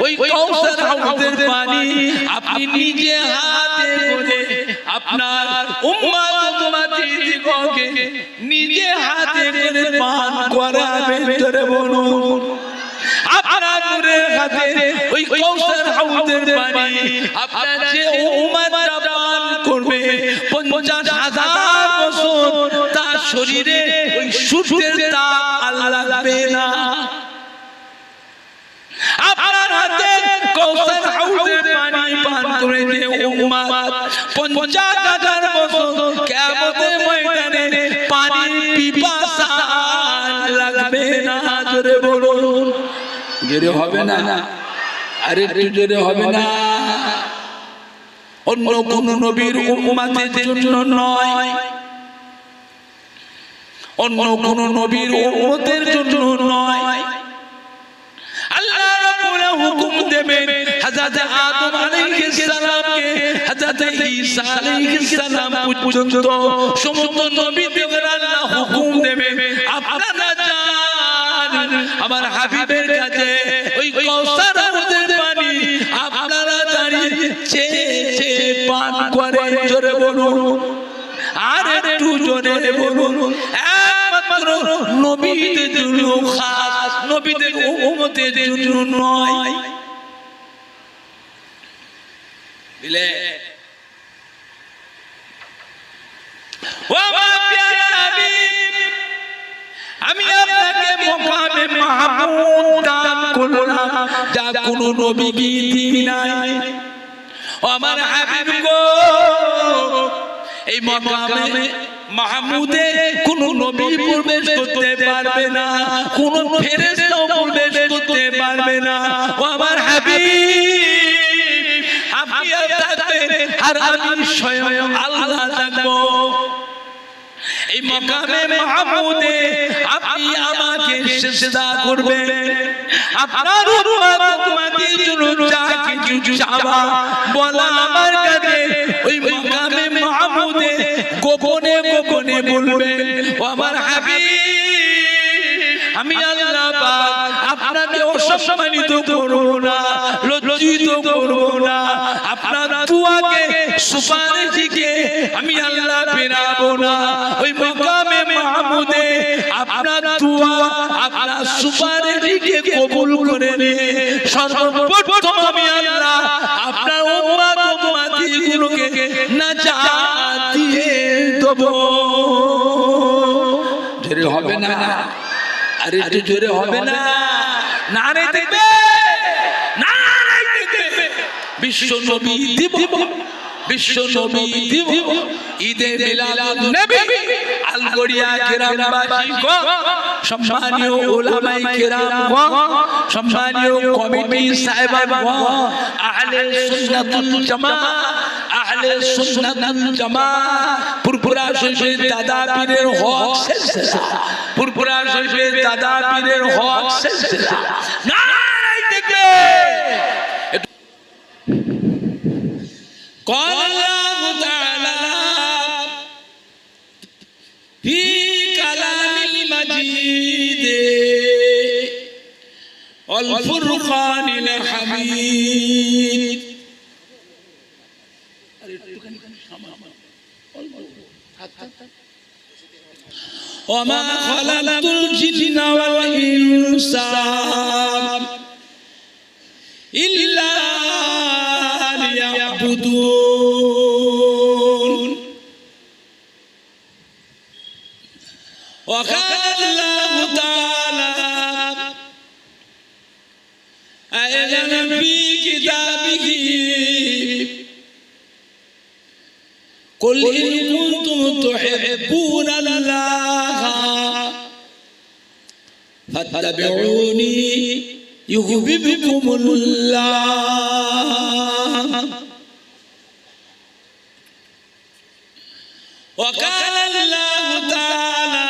ওই কাউসার হাউজের পানি আপনি নিজে হাতে করে আপনার উম্মত উম্মতিদিগকে নিজে হাতে করে পান করাবেন। জোরে বলুন, আপনার নূরের হাতে ওই কাউসার হাউজের পানি আপনার যে উম্মতটা পান করবে 50,000 বছর তার শরীরে ওই সূর্যের তাপ আল্লাহ লাগবে না। আপনার হাতে কাউসার হাউজের পানি পান করে যে উম্মত 50,000 বছর কিয়ামতের ময়দানে পানির পিপাসা লাগবে না। জোরে বলুন, জোরে হবে না, আরে একটু জোরে হবে না। অন্য কোন নবীর উম্মতের জন্য নয়, অন্য কোন নবীর উম্মতের জন্য নয়। আল্লাহ রাব্বুল হুকুম দেবেন হযরত আদম আলাইহিস সালামকে হযরত ঈসা আলাইহিস সালাম পর্যন্ত সমস্ত নবীদের আল্লাহ হুকুম দেবেন আপনারা যান আমার হাবিবের কাছে ওই কাউসার হাউজের পানি আপনারা দাঁড়িয়ে চেয়ে চেয়ে পান করেন। জোরে বলুন, আর একটু জোরে বলুন। একমাত্র নবীদের জন্য খাস, নবীদের উম্মতের জন্য নয়। দিলে ও আমার প্যারা নবী, আমি আপনাকে মাকামে মাহমুদ দান করলাম যা কোনো নবীকে দিই নাই। ও আমার হাবিব গো, এই মাকামে মাহমুদে কোন নবী প্রবেশ করতে পারবে না, কোন ফেরেশতাও প্রবেশ করতে পারবে না। ও আমার হাবিব, আপনি থাকবেন আর আমি স্বয়ং আল্লাহ থাকবো। এই মাকামে মাহমুদে আপনি আমাকে সিজদা করবেন, আপনার উম্মতের জন্য যা কিছু চাওয়া বলা আমার কাছে ওই মাকামে মাহমুদে গোপনে গোপনে বলবেন। ও আমার হাবিব, আমি আল্লাহ পাক আপনাকে অসম্মানিত করব না, লজ্জিত করব না। আপনার দুআকে সুপারিশকে আমি আল্লাহ ফেরাবো না। ওই মাকামে মাহমুদে আপনার দুআ আপনার সুপারিশকে কবুল করে নিয়ে সর্বপ্রথম আমি আল্লাহ আপনার উম্মত উম্মতিগুলোকে নাজাত দিয়ে দেব। জোরে হবে না, আরে একটু জোরে হবে না, নারে দেখবে, নারে দেখবে। বিশ্ব নবী দিব, বিশ্ব নবী দিব, ঈদে মিলাদুন নবী আলগড়িয়া কেরামবাসী গো, সম্মানীয় উলামায়ে কেরাম গো, সম্মানীয় কমিটি সাহেবান গো, আহলে সুন্নাতুল জামাত, আহলে সুন্নাতুল জামাত, পুরপুরা শরীফের দাদা পীরের হক সিলসিলা, পুরপুরা শরীফের দাদা পীরের হক সিলসিলা, নারে দেখবে। قال الله تعالى في كلام المجيد والفرقان الحميد وما خلقت الجن والإنس إلا ليعبدون. وقال الله تعالى أيضا في كتابه قل إن كنتم تحبون الله فاتبعوني ইউহিব্বুকুমুল্লাহ ওয়া ক্বালা আল্লাহু তাআলা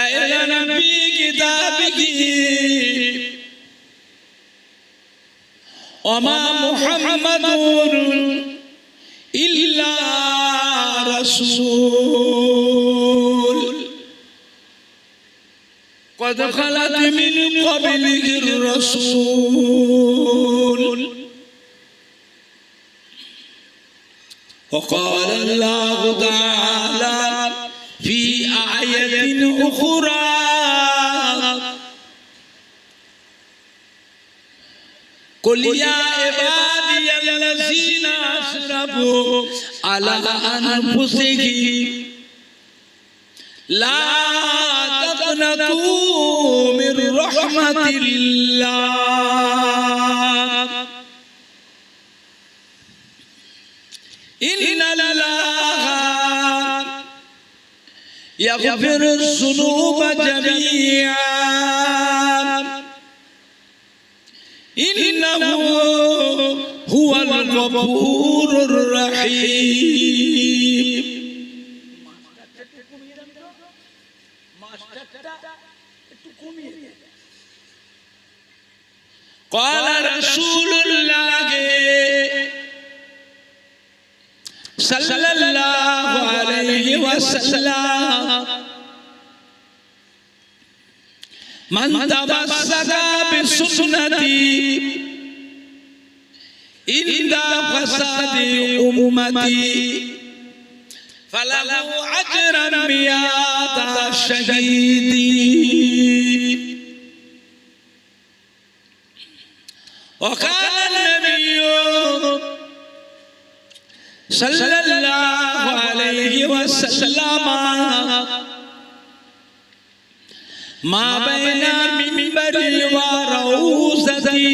আইদান ফি কিতাবিহি ওয়া মা মুহাম্মাদুন ইল্লা রাসূল قد خلت من قبله الرسول وقال الله تعالى في آية أخرى قل يا عبادي الذين أسرفوا على أنفسهم لا تقنطوا من رحمة الله إن الله يغفر الذنوب جميعا إنه هو الغفور الرحيم قال رسول الله صلى الله عليه وسلم من تمسك بسنتي عند فساد أمتي فله أجر 100 شهيد وقال النبي صلى الله عليه وسلم ما بين منبري وروضتي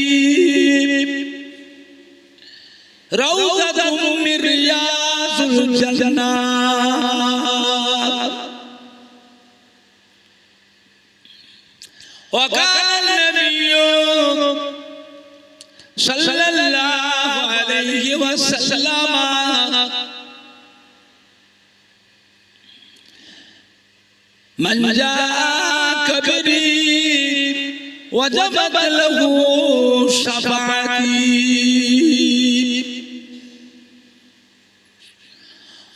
روضة من رياض الجنة وقال النبي صلى الله عليه وسلم من جاء كبري وجبت له شفاعتي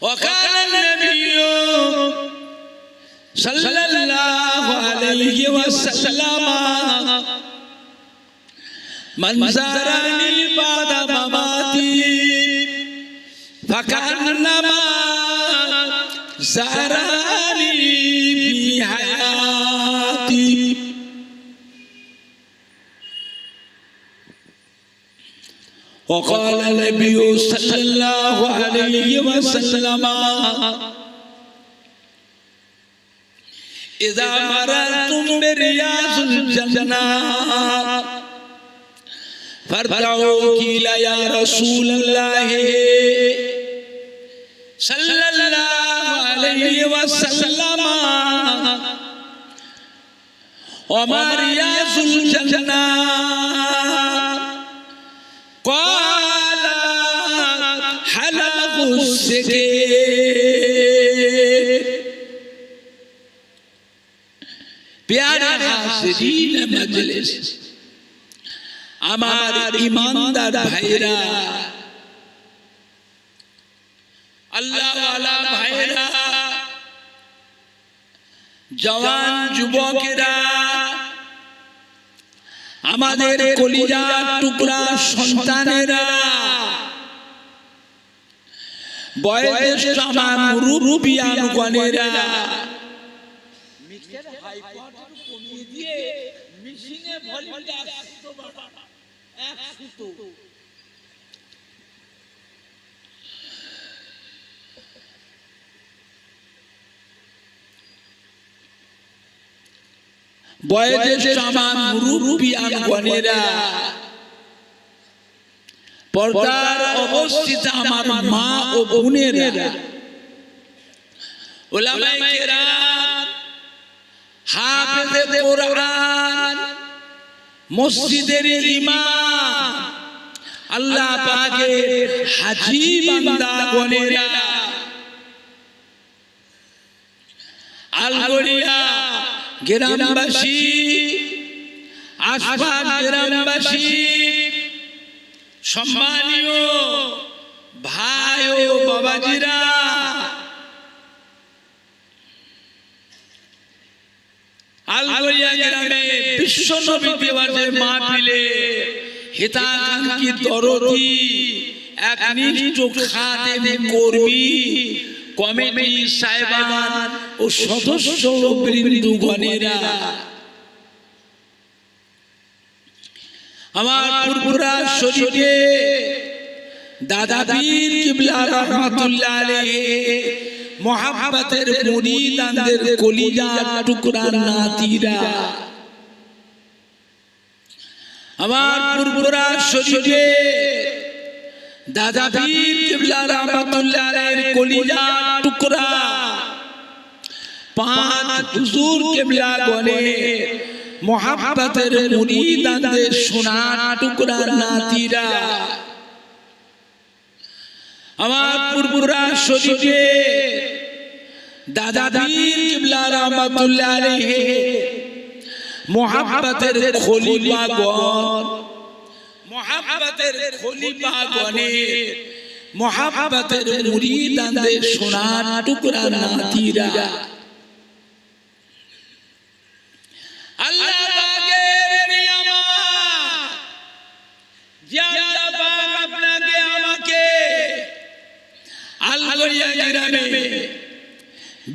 وقال النبي صلى الله عليه وسلم من زارني بعد مماتي فكأنما زارني في حياتي وقال النبي صلى الله عليه وسلم إذا مررتم برياض الجنة فارتعوا قيل يا رسول الله صلى الله عليه وسلم وما رياض الجنة قال حلق السكين प्यारे हाज़रीन मजलिस আমার ঈমানদার ভাইরা আল্লাহ ওয়ালা ভাইরা জওয়ান যুবকেরা আমাদের কলিজার টুকরা সন্তানেরা বয়োজ্যেষ্ঠ আমার মুরব্বিয়ানগণেরা মিক্সার হাই পাওয়ার কমিয়ে দিয়ে মিক্সিং এ ভলিউমটা আসতো বাবা বয়োজ্যেষ্ঠ আমার মুরব্বিয়ানগণেরা পর্দার অবস্থিত আমার মা ও বোনেরা উলামায়ে কেরাম হাফেজে কোরআন মসজিদের ইমাম, আল্লাহ পাকের হাজী বান্দাগণেরা, আলগড়িয়া গ্রামবাসী, আশপাশ গ্রামবাসী, সম্মানীয় ভাই ও বাবাজিরা, আলগড়িয়া গ্রামে বিশ্ব নবী দিবসের মাহফিলে হিতাকাঙ্ক্ষী দরদি একনিষ্ঠ খাদেম কর্মী কমিটি সাহেবান ও সদস্য বৃন্দগণেরা, আমার ফুরফুরা শরীফে দাদা পীর কিবলা রাহমাতুল্লাহ আলাইহি মুহাব্বতের মুরিদানদের কলিজার টুকরা নাতিরা, আমার ফুরফুরা শরীফে দাদা পীর কিবলা রাহমাতুল্লাহ আলাইহির কলিজার টুকরা পাঁচ হুজুর কিবলা গণের মুহাব্বতের মুরিদানদের সোনার টুকরা নাতিরা, আমার ফুরফুরা শরীফে দাদা পীর কিবলা রাহমাতুল্লাহ আলাইহি মুহাব্বতের খলিফাগণ, মুহাব্বতের খলিফাগণের মুহাব্বতের মুরিদানদের সোনার টুকরা নাতিরা, আল্লাহ পাকের নিয়ামত যে আল্লাহ পাক আপনাকে আমাকে আলগড়িয়া গ্রামে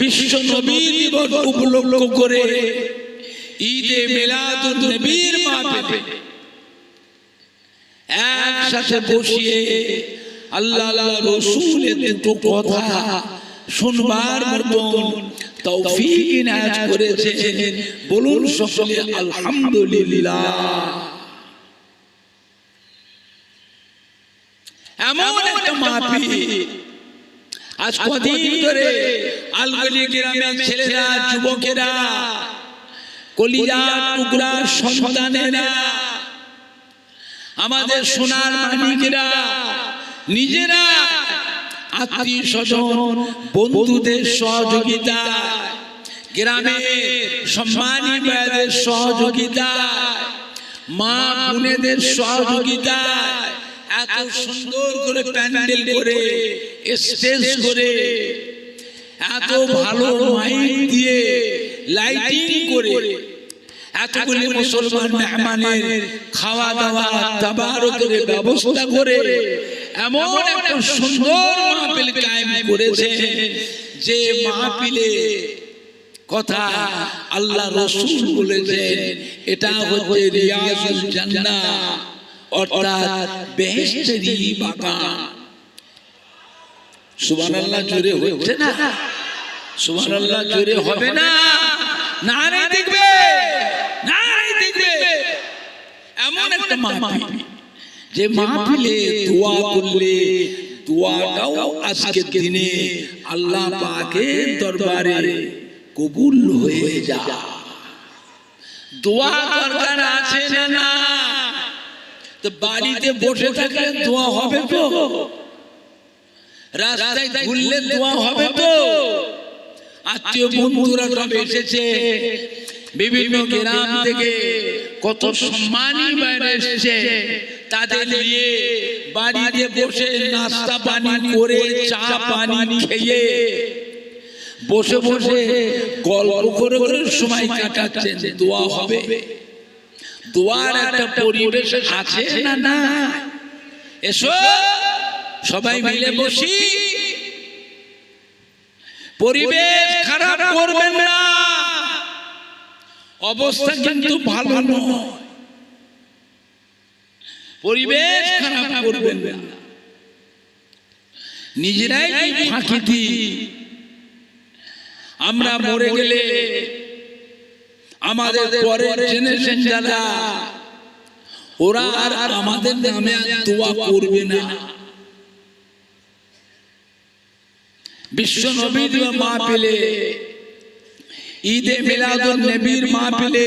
বিশ্ব নবী দিবস উপলক্ষ করে ঈদে মিলাদুন নবীর মাহফিলে একসাথে বসিয়ে আল্লাহ রাসূলের দুটো কথা শুনবার মতন তৌফিক ইনায়াত করেছেন। বলুন সকলে আলহামদুলিল্লাহ। এমন একটা মাহফিল আজ কদিন ধরে আলগড়িয়া গ্রামের ছেলেরা, যুবকেরা, কলিজার টুকরা সন্তানেরা, আমাদের সোনার মানিকেরা নিজেরা আত্মীয় স্বজন বন্ধুদের সহযোগিতায়, গ্রামের সম্মানী ভাইদের সহযোগিতায়, মা বোনেদের সহযোগিতায় এত সুন্দর করে প্যান্ডেল করে, স্টেজ করে, এত ভালো মাইক দিয়ে লাইটিং করে, এতগুলি মুসলমান মেহমানের খাওয়া দাওয়া তাবারুকের ব্যবস্থা করে এমন একটা সুন্দর মাহফিল কায়েম করেছেন, যে মাহফিলে কথা আল্লাহ রাসূল বলেছেন এটা হচ্ছে রিয়াজুল জান্নাহ, অর্থাৎ বেহেশতেরই বাগান। সুবহানাল্লাহ জোরে হচ্ছে না? সুবহানাল্লাহ জোরে হবে না? নারে দেখবে, নারে দেখবে। এমন একটা মাহফিল, যে মাহফিলে দোয়া করলে দোয়াটাও আজকের দিনে আল্লাহ পাকের দরবারে কবুল হয়ে যায়। দোয়া দরকার আছে না? না, তো বাড়িতে বসে থাকলে দোয়া হবে তো? রাস্তায় ঘুরলে দোয়া হবে তো? আত্মীয় বন্ধুরা সব এসেছে বিভিন্ন গ্রাম থেকে, কত সম্মানী বাইরে এসেছে, তাদের নিয়ে বাড়িতে বসে নাস্তা পানি করে, চা পানি খেয়ে, বসে বসে গল্প করে করে সময় কাটাচ্ছেন। দোয়া হবে? দোয়ার একটা পরিবেশ আছে না? না, এসো সবাই মিলে বসি। পরিবেশ খারাপ করবেন না, অবস্থা কিন্তু ভালো নয়। পরিবেশ খারাপ করবেন না, নিজেরাই ফাঁকি দিই। আমরা মরে গেলে আমাদের পরের জেনারেশন যারা, ওরা আর আমাদের নামে দোয়া করবে না। বিশ্ব নবীর মাহফিলে, ঈদে মিলাদুন নবীর মাহফিলে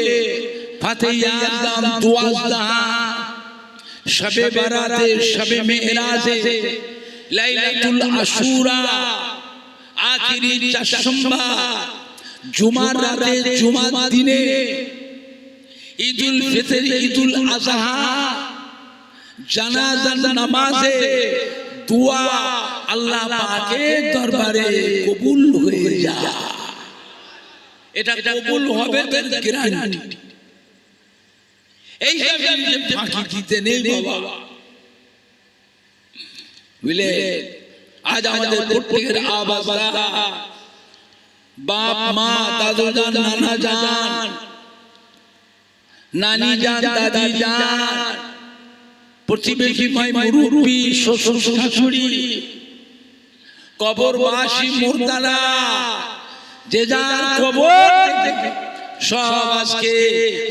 ফাতে আজম দুয়াজদা শবে বারাতে শবে মেরাজে লাইলাতুল আশুরা আখিরি চারশম্বা জুমার রাতে জুমার দিনে ঈদুল ফিতর ঈদুল আযহা জানাজা নামাজে দোয়া আল্লাহ পাকের দরবারে কবুল হয়ে যায়। এটা কবুল হবে তার গ্যারান্টি। এই যে ফাঁকি দিতে নেই বাবা, বুঝলে? আজ আমাদের প্রত্যেকের আবাসরা বাপ মা দাদু জান নানা জান নানি জান দাদি জান প্রতিবেশী ভাই মুরব্বী শ্বশুর শাশুড়ি কবরবাসী মুর্দারা যে যার কবর সব আজকে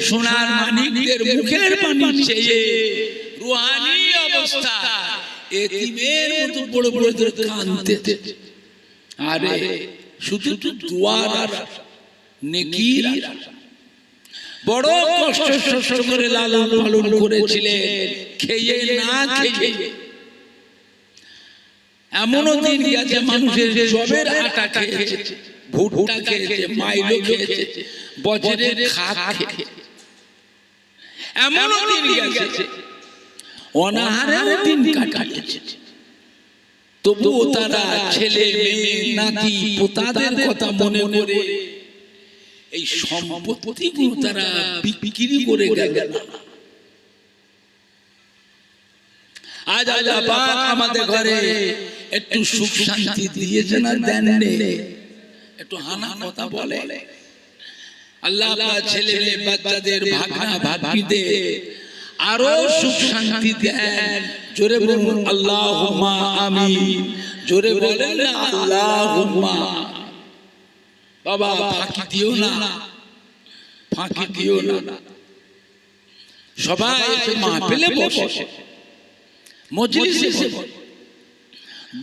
সোনার মানিকদের মুখের পানি চেয়ে রুহানি অবস্থা এতিমের মতো বড় বড় কাঁদতে। আরে শুধু তো দোয়ার আর নেকির বড় কষ্ট করে লালন পালন করেছিলেন, খেয়ে না খেয়ে। এমনও দিন গেছে মানুষের জবের আটা খেয়েছে, ভুট্টা খেয়েছে, মাইলো খেয়েছে, বছরের খাত খেয়েছে। এমনও দিন গেছে অনাহারেও দিন কাটিয়েছে। তবুও তারা ছেলে মেয়ে নাতি পোতাদের কথা মনে করে এই সম্পত্তিগুলো তারা বিক্রি করে গেল। আজ আল্লাহ পাক আমাদের ঘরে একটু সুখ শান্তি দিয়েছে না দেন নেই? একটু হানা কথা বলে আল্লাহ পাক ছেলে মেয়ে বাচ্চাদের ভাগনা ভাগিদের আরো সুখ শান্তি দেন। জোরে বলুন আল্লাহুম্মা আমিন। জোরে বলেন আল্লাহুম্মা। বাবা ফাঁকি দিও না, ফাঁকি দিও না। সবাই মাহফিলে বসে, মজলিসে বসে,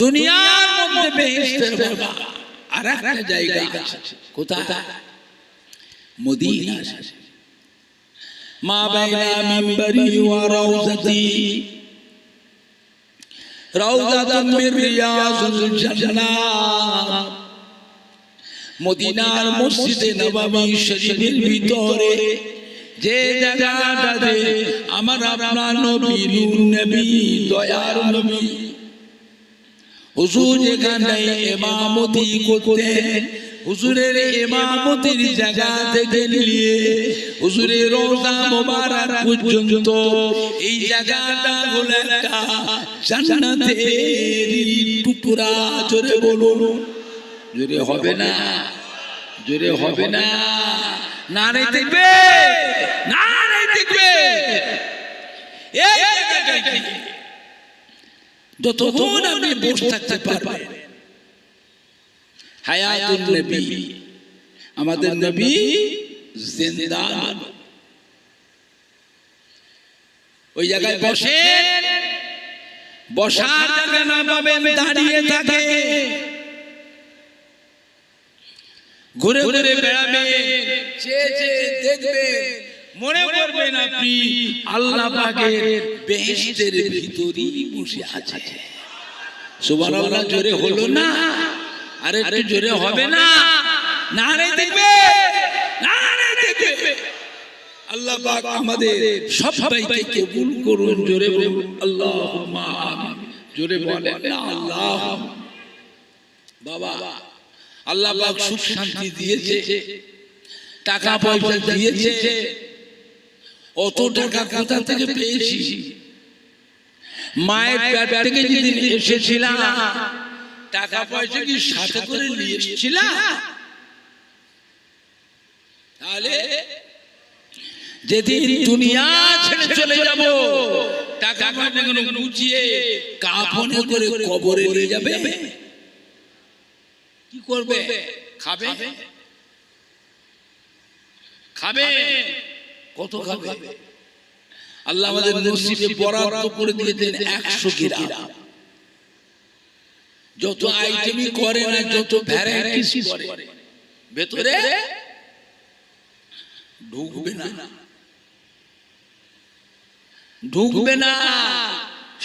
দুনিয়ার মধ্যে বেহেশতের বাবা আর একটা জায়গা আছে। কোথায়? মদিনা। মা বাইনা মিম্বরি ওয়া রাউযাতি রাউযাতুম মির রিয়াযিল জান্নাত। মদিনার মসজিদে নববী শরীফের ভিতরে যে জায়গাটাতে আমার আপনার নবী নূর নবী দয়ার নবী হুজুর এখানে ইমামতি করতেন। হুজুরের ইমামতির জায়গা থেকে নিয়ে হুজুরের রওজা মোবারক পর্যন্ত এই জায়গাটা হলো একটা জান্নাতের টুকরা। জোরে বলুন, জোরে হবে না, জোরে হবে না। নারে দেখবে, নারে দেখবে। এই জায়গাটা যতক্ষণ আপনি বসে থাকতে পারবেন, হায়াতুন নবী, আমাদের নবী জিন্দা। ওই জায়গায় বসে, বসার জায়গা না পাবেন দাঁড়িয়ে থাকে, ঘুরে ঘুরে বেড়াবেন, চেয়ে চেয়ে দেখবেন, মনে করবেন আপনি আল্লাহ পাকের বেহেশতের ভিতরেই বসে আছে। সুবহানাল্লাহ। জোরে হলো না? আরে একটু জোরে হবে না? নারে দেখবে, নারে দেখবে। আল্লাহ পাক আমাদের সবাইকে কবুল করুন। জোরে বলুন আল্লাহুম্মা আমিন। জোরে বলেন না আল্লাহ। বাবা আল্লাহ পাক সুখ শান্তি দিয়েছে, টাকা পয়সা দিয়েছে। অত টাকা কোথা থেকে পেয়েছি? মায়ের পেট থেকে যেদিন এসেছিলাম টাকা পয়সা কি সাথে করে নিয়ে এসেছিলাম? তাহলে যেদিন দুনিয়া ছেড়ে চলে যাব টাকা পয়সা গুছিয়ে কাফনে করে কবরে নিয়ে যাবে। কি করবে? খাবে, খাবে। কত খাবে? আল্লাহ আমাদের নসিবে বরাদ্দ করে দিয়েছেন 100 গ্রাম। যত আইটেমই করে না, যত ভ্যারাইটিস করে, ভেতরে ঢুকবে না। ঢুকবে না,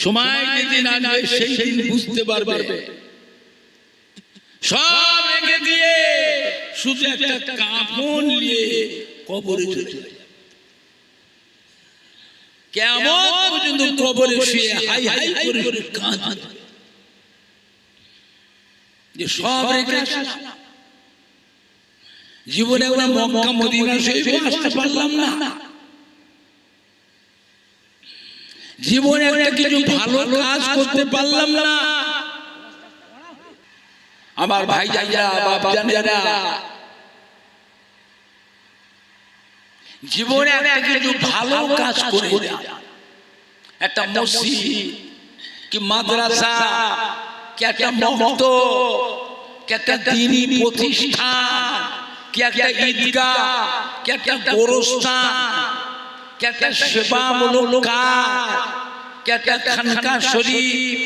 সময় যেদিন আসবে সেই দিন বুঝতে পারবে। সব রেখে দিয়ে শুধু একটা কাফন নিয়ে কবরে চলে যাবে। কিয়ামত পর্যন্ত কবরে শুয়ে হাই হাই করে করে কাঁদবে যে সব রেখে আসলাম, জীবনে আমরা মক্কা মদিনা শরীফে আসতে পারলাম না, জীবনে একটা কিছু ভালো কাজ করতে পারলাম না। আমার ভাই জানেরা, বাপ জানেরা, জীবনে একটা কিছু ভালো কাজ করে, একটা মসজিদ কি মাদ্রাসা কি একটা মক্তব কি একটা দ্বীনি প্রতিষ্ঠান কি একটা ঈদগাহ কি একটা গোরস্থান কি একটা সেবামূলক কাজ কি একটা খানকা শরীফ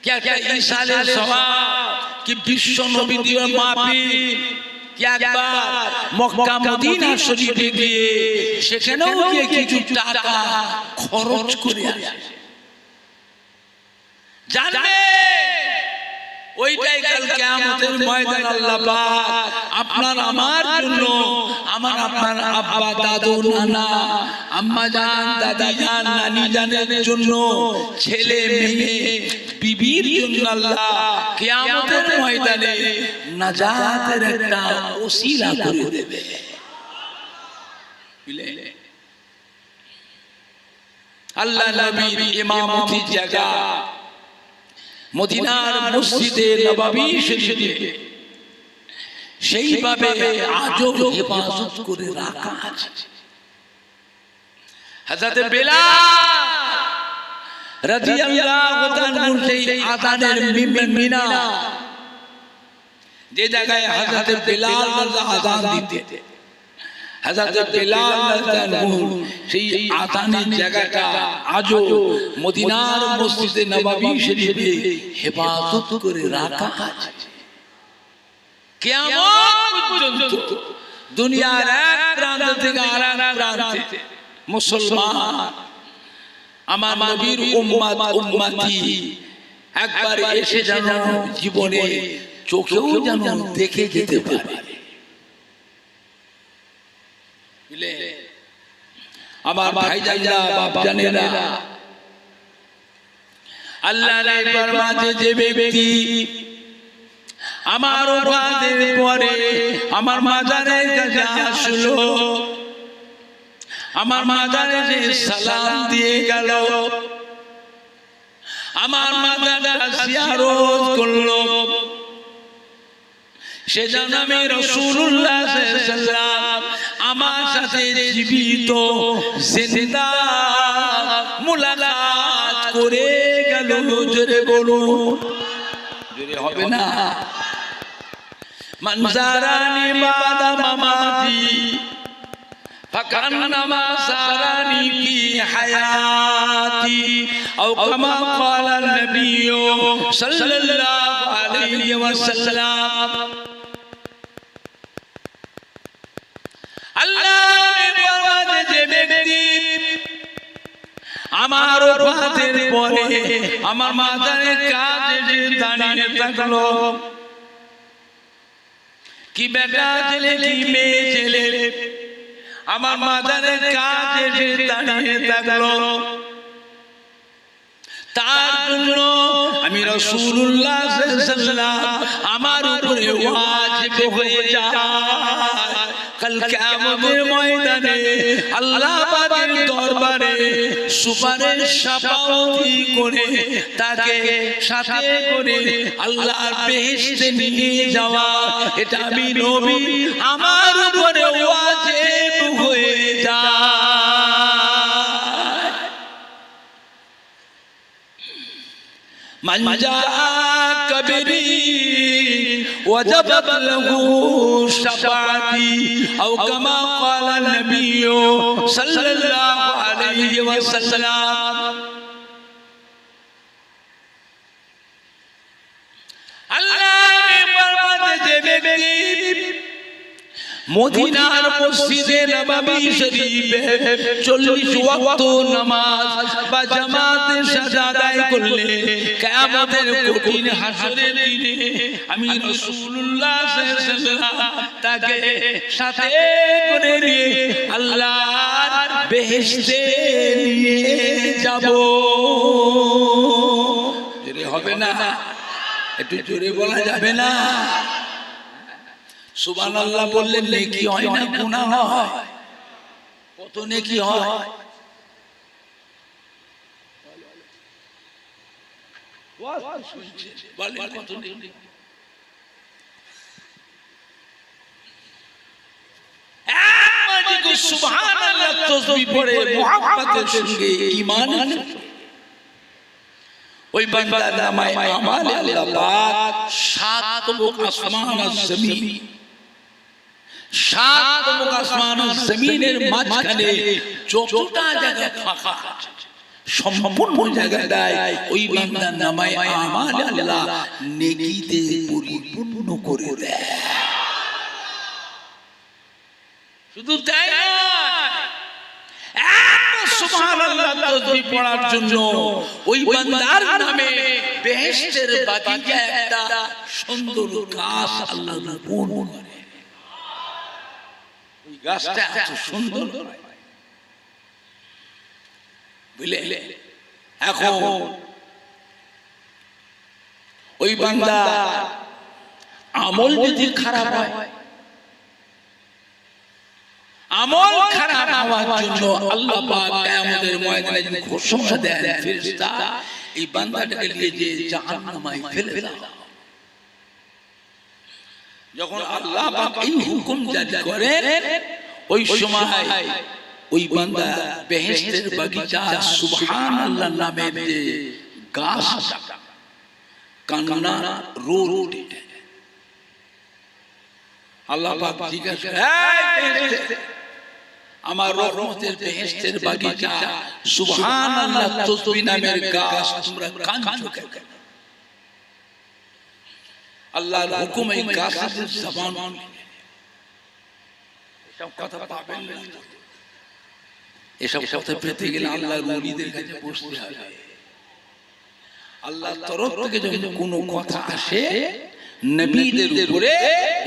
কি একটা ইসালে সওয়াব কি বিশ্ব নবী দিয়ে মাহফিল কি একবার মক্কা মদিনা শরীফে গিয়ে সেখানেও গিয়ে কিছু টাকা খরচ করে আসে, জানবে ওইটাই কাল কিয়ামতের ময়দান আল্লাহ পাক আপনার আমার জন্য, আমার আপনার আব্বা দাদু নানা আম্মা জান দাদি জান নানি জানের জন্য, ছেলে মেয়ে বিবির জন্য আল্লাহ কিয়ামতের ময়দানে নাজাতের একটা ওসিলা করে দেবে। আল্লাহ নবীর ইমামতির জায়গা মদিনার মসজিদে নববী শরীফে সেইভাবে আজও হেফাজত করে রাখা আছে। হযরত বেলাল রাদিয়াল্লাহু তাআলা সেই আযানের মিনার যে জায়গায় হযরত বেলাল আযান দিতে, হযরত বেলাল রাদিয়াল্লাহু সেই আযানের জায়গাটা আজও মদিনার মসজিদে নববী শরীফে হেফাজত করে রাখা আছে। কিয়ামত পর্যন্ত দুনিয়ার এক প্রান্ত থেকে আরেক প্রান্তে মুসলমান আমার নবীর উম্মত উম্মতি একবার এসে যেন জীবনে চোখেও যেন দেখে যেতে পারে। আমার ভাই জানেরা, বাপ জানেরা, আল্লাহর ফরমাতে যে ব্যক্তি আমার ওয়াদের পরে আমার মাজারের কাছে আসলো, আমার মাজারে যে সালাম দিয়ে গেল, আমার মাজারটা জিয়ারত করলো, সে যেন আমি রাসূলুল্লাহ সাল্লাল্লাহু আলাইহি ওয়াসাল্লাম আমার সাথে জীবিত জিন্দা মুলাকাত করে গেল। জোরে বলুন, জোরে হবে না? মানজারানি বাদা মামাতি ফাকান্নামা সারানি ফি হায়াতি আও কামা ক্বালা নবী সাল্লাল্লাহু আলাইহি ওয়াসাল্লাম। আল্লাহর যে ব্যক্তি আমার ওফাতের পরে আমার মাজারের কাছে দাঁড়িয়ে থাকলো, কি বেটা ছেলে কি মেয়ে ছেলে আমার মাজারের কাছে দাঁড়িয়ে থাকলো, তার জন্য আমি রাসূলুল্লাহ সাল্লাল্লাহু আলাইহি ওয়াসাল্লাম আমার উপরে ওয়াজিব হয়ে যায়। কাল কিয়ামতের ময়দানে আল্লাহ পাকের দরবারে সুপারিশ শাফাআতি করে তাকে সাথে করে আল্লাহর বেহেশতে নিয়ে যাওয়া, এটা আমি নবী আমার উপরে ওয়াজিব হয়ে যায়। মান জাআ বিহি ওয়াজাবাত লাহু শাফাআতি আও কামা ক্বালা নবী সাল্লাল্লাহু আলাইহি ওয়াসাল্লাম। আল্লাহ ফরমাতে যে ব্যক্তি মদিনার মসজিদে নববী শরীফে 40 ওয়াক্ত নামাজ বা জামাতের সাথে আদায় করলে কিয়ামতের কঠিন হাসরের দিনে আমি রাসূলুল্লাহ সাল্লাল্লাহু আলাইহি ওয়াসাল্লাম তাকে সাথে করে নিয়ে আল্লাহর বেহেশতে নিয়ে যাব। জোরে হবে না? একটু জোরে বলা যাবে না? সুবহানাল্লাহ বললে নেকি হয় না গুনাহ হয়? কত নেকি হয়? বলেন কত নেকি? সুবহানাল্লাহ তাসবিহ পড়ে মুহাব্বতের সঙ্গে ঈমান ওই বান্দার নামায় আমালে আল্লাহ পাক 7 মুখ আসমান আর জমিন, 7 মুখ আসমান আর জমিনের মাঝখানে যতটা জায়গা ফাঁকা আছে সম্পূর্ণ জায়গাটায় ওই বান্দার নামায় আমালে আল্লাহ নেকিতে পরিপূর্ণ করে দেয়। শুধু তাই নয়, সুবহানাল্লাহ তাসবিহ পড়ার জন্য ওই বান্দার নামে বেহেশতের বাগিচায় একটা সুন্দর গাছ আল্লাহ রোপণ করে। ওই গাছটা এত সুন্দর বুঝলে। এখন ওই বান্দা আমল যদি খারাপ হয়, আমল খারাপ হওয়ার জন্য আল্লাহ পাক কিয়ামতের ময়দানে যখন ঘোষণা দেন ফেরেশতা এই বান্দাটাকে নিয়ে যে জাহান্নামে ফেলে দাও। যখন আল্লাহ পাক এই হুকুম জারি করেন ওই সময় ওই বান্দা বেহেশতের বাগিচা সুবহানাল্লাহ নামের যে গাছ কান্না রো রো ওঠে। আল্লাহ পাক জিজ্ঞাসা করেন, আমার রহমতের বেহেশতের বাগিচা সুবহানাল্লাহ তাসবিহ নামের গাছ তোমরা কাঁদছো কেন? আল্লাহর হুকুম এই গাছের জবান এসব কথা পাবেন না। এসব কথা পেতে গেলে আল্লাহর ওলিদের কাছে বসতে হবে। আল্লাহর তরফ থেকে যখন কোনো কথা আসে নবীদের উপরে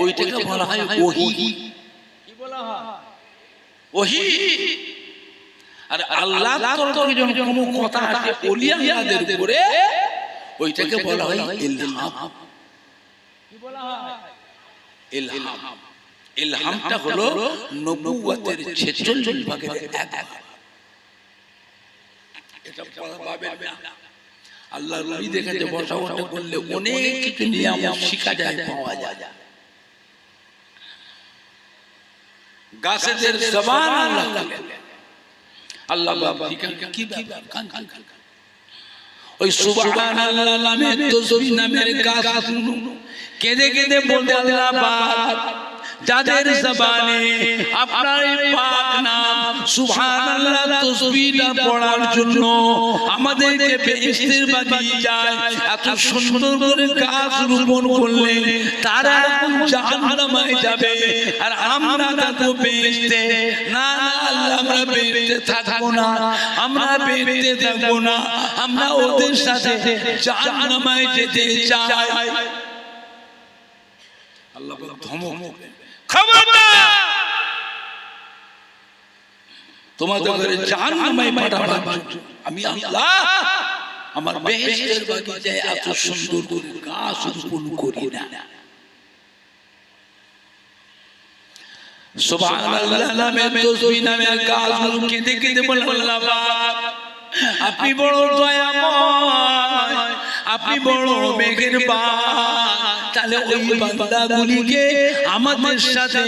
ওইটাকে বলা হয় ওহী। কি বলা হয়? ওহী। আর আল্লাহর তরফ থেকে যখন কোনো কথা আসে ওলিয়াদের উপরে ওইটাকে বলা হয় ইলহাম। কি বলা হয়? ইলহাম। ইলহামটা হলো নবুয়তের 46 ভাগের এক ভাগ। এটা কথা পাবেন না। আল্লাহর ওলিদের কাছে বসা করলে অনেক কিছু নিয়ামত শিখা যায়, পাওয়া যায়। গাছের জবান আল্লাহ কি ওই সুবহানাল্লাহ নামের তাসবিহ নামের গাছ কেঁদে কেঁদে বলতে আল্লাহ পাক যাদের জবানে আপনার পাক নাম সুবহানাল্লাহ তাসবিহটা পড়ার জন্য আমাদেরকে বেহেশতের বাগিচায় এত সুন্দর করে গাছ রোপণ করলেন, তারা এখন জাহান্নামে যাবে আর আমরা তাকে বেহেশতে। না না আল্লাহ, আমরা বেহেশতে থাকবো না, আমরা বেহেশতে থাকবো না, আমরা ওদের সাথে জাহান্নামে যেতে চাই। আল্লাহ ধমক, খবরদার তোমাদের জাহান্নামে পাঠাবার জন্য আমি আল্লাহ আমার বেহেশতের বাগিচায় এত সুন্দর করে গাছ রোপণ করি না। সুবহানাল্লাহ নামের তাসবিহ নামের গাছ কেঁদে কেঁদে বলে আল্লাহ পাক আপনি বড় দয়াময়, আপনি বড় মেহেরবান। তাহলে ওই বান্দাগুলিকে আমাদের সাথে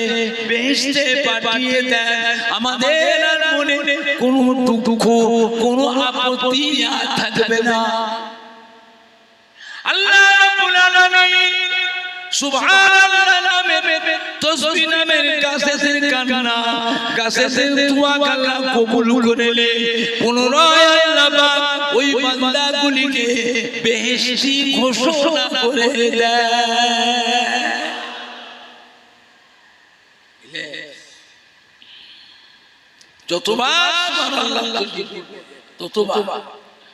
বেহেশতে পাঠিয়ে দেন, আমাদের আর মনে কোনো দুঃখ কোনো আপত্তি আর থাকবে না। আল্লাহ রাব্বুল আলামিন সুবহানাল্লাহ নামের তাসবিহ নামের গাছের কান্না গাছের দোয়া আল্লাহ কবুল করে নে। পুনরায় আল্লাহ পাক ওই বান্দাগুলিকে বেহেশতি ঘোষণা করে দেয়। যতবার আল্লাহ ততবার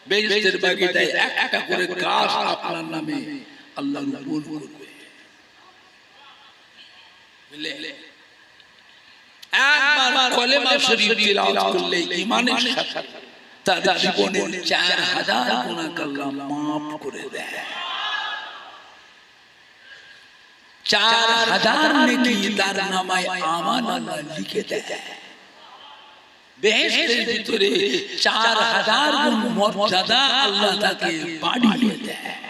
বেহেশতের বাগিচায় একটা করে গাছ আপনার নামে আল্লাহ রোপণ করবে। একবার কলেমা শরীফ তিলাওয়াত করলে ঈমানের সাথে তার জীবনের 4000 গুনাহ আল্লাহ maaf করে দেয়। 4000 নেকি তার নামায় আমান আল্লাহ লিখে দেয়। বেহেশতের ভিতরে 4000 গুণ মর্যাদা আল্লাহ তাকে বাড়িয়ে দেয়।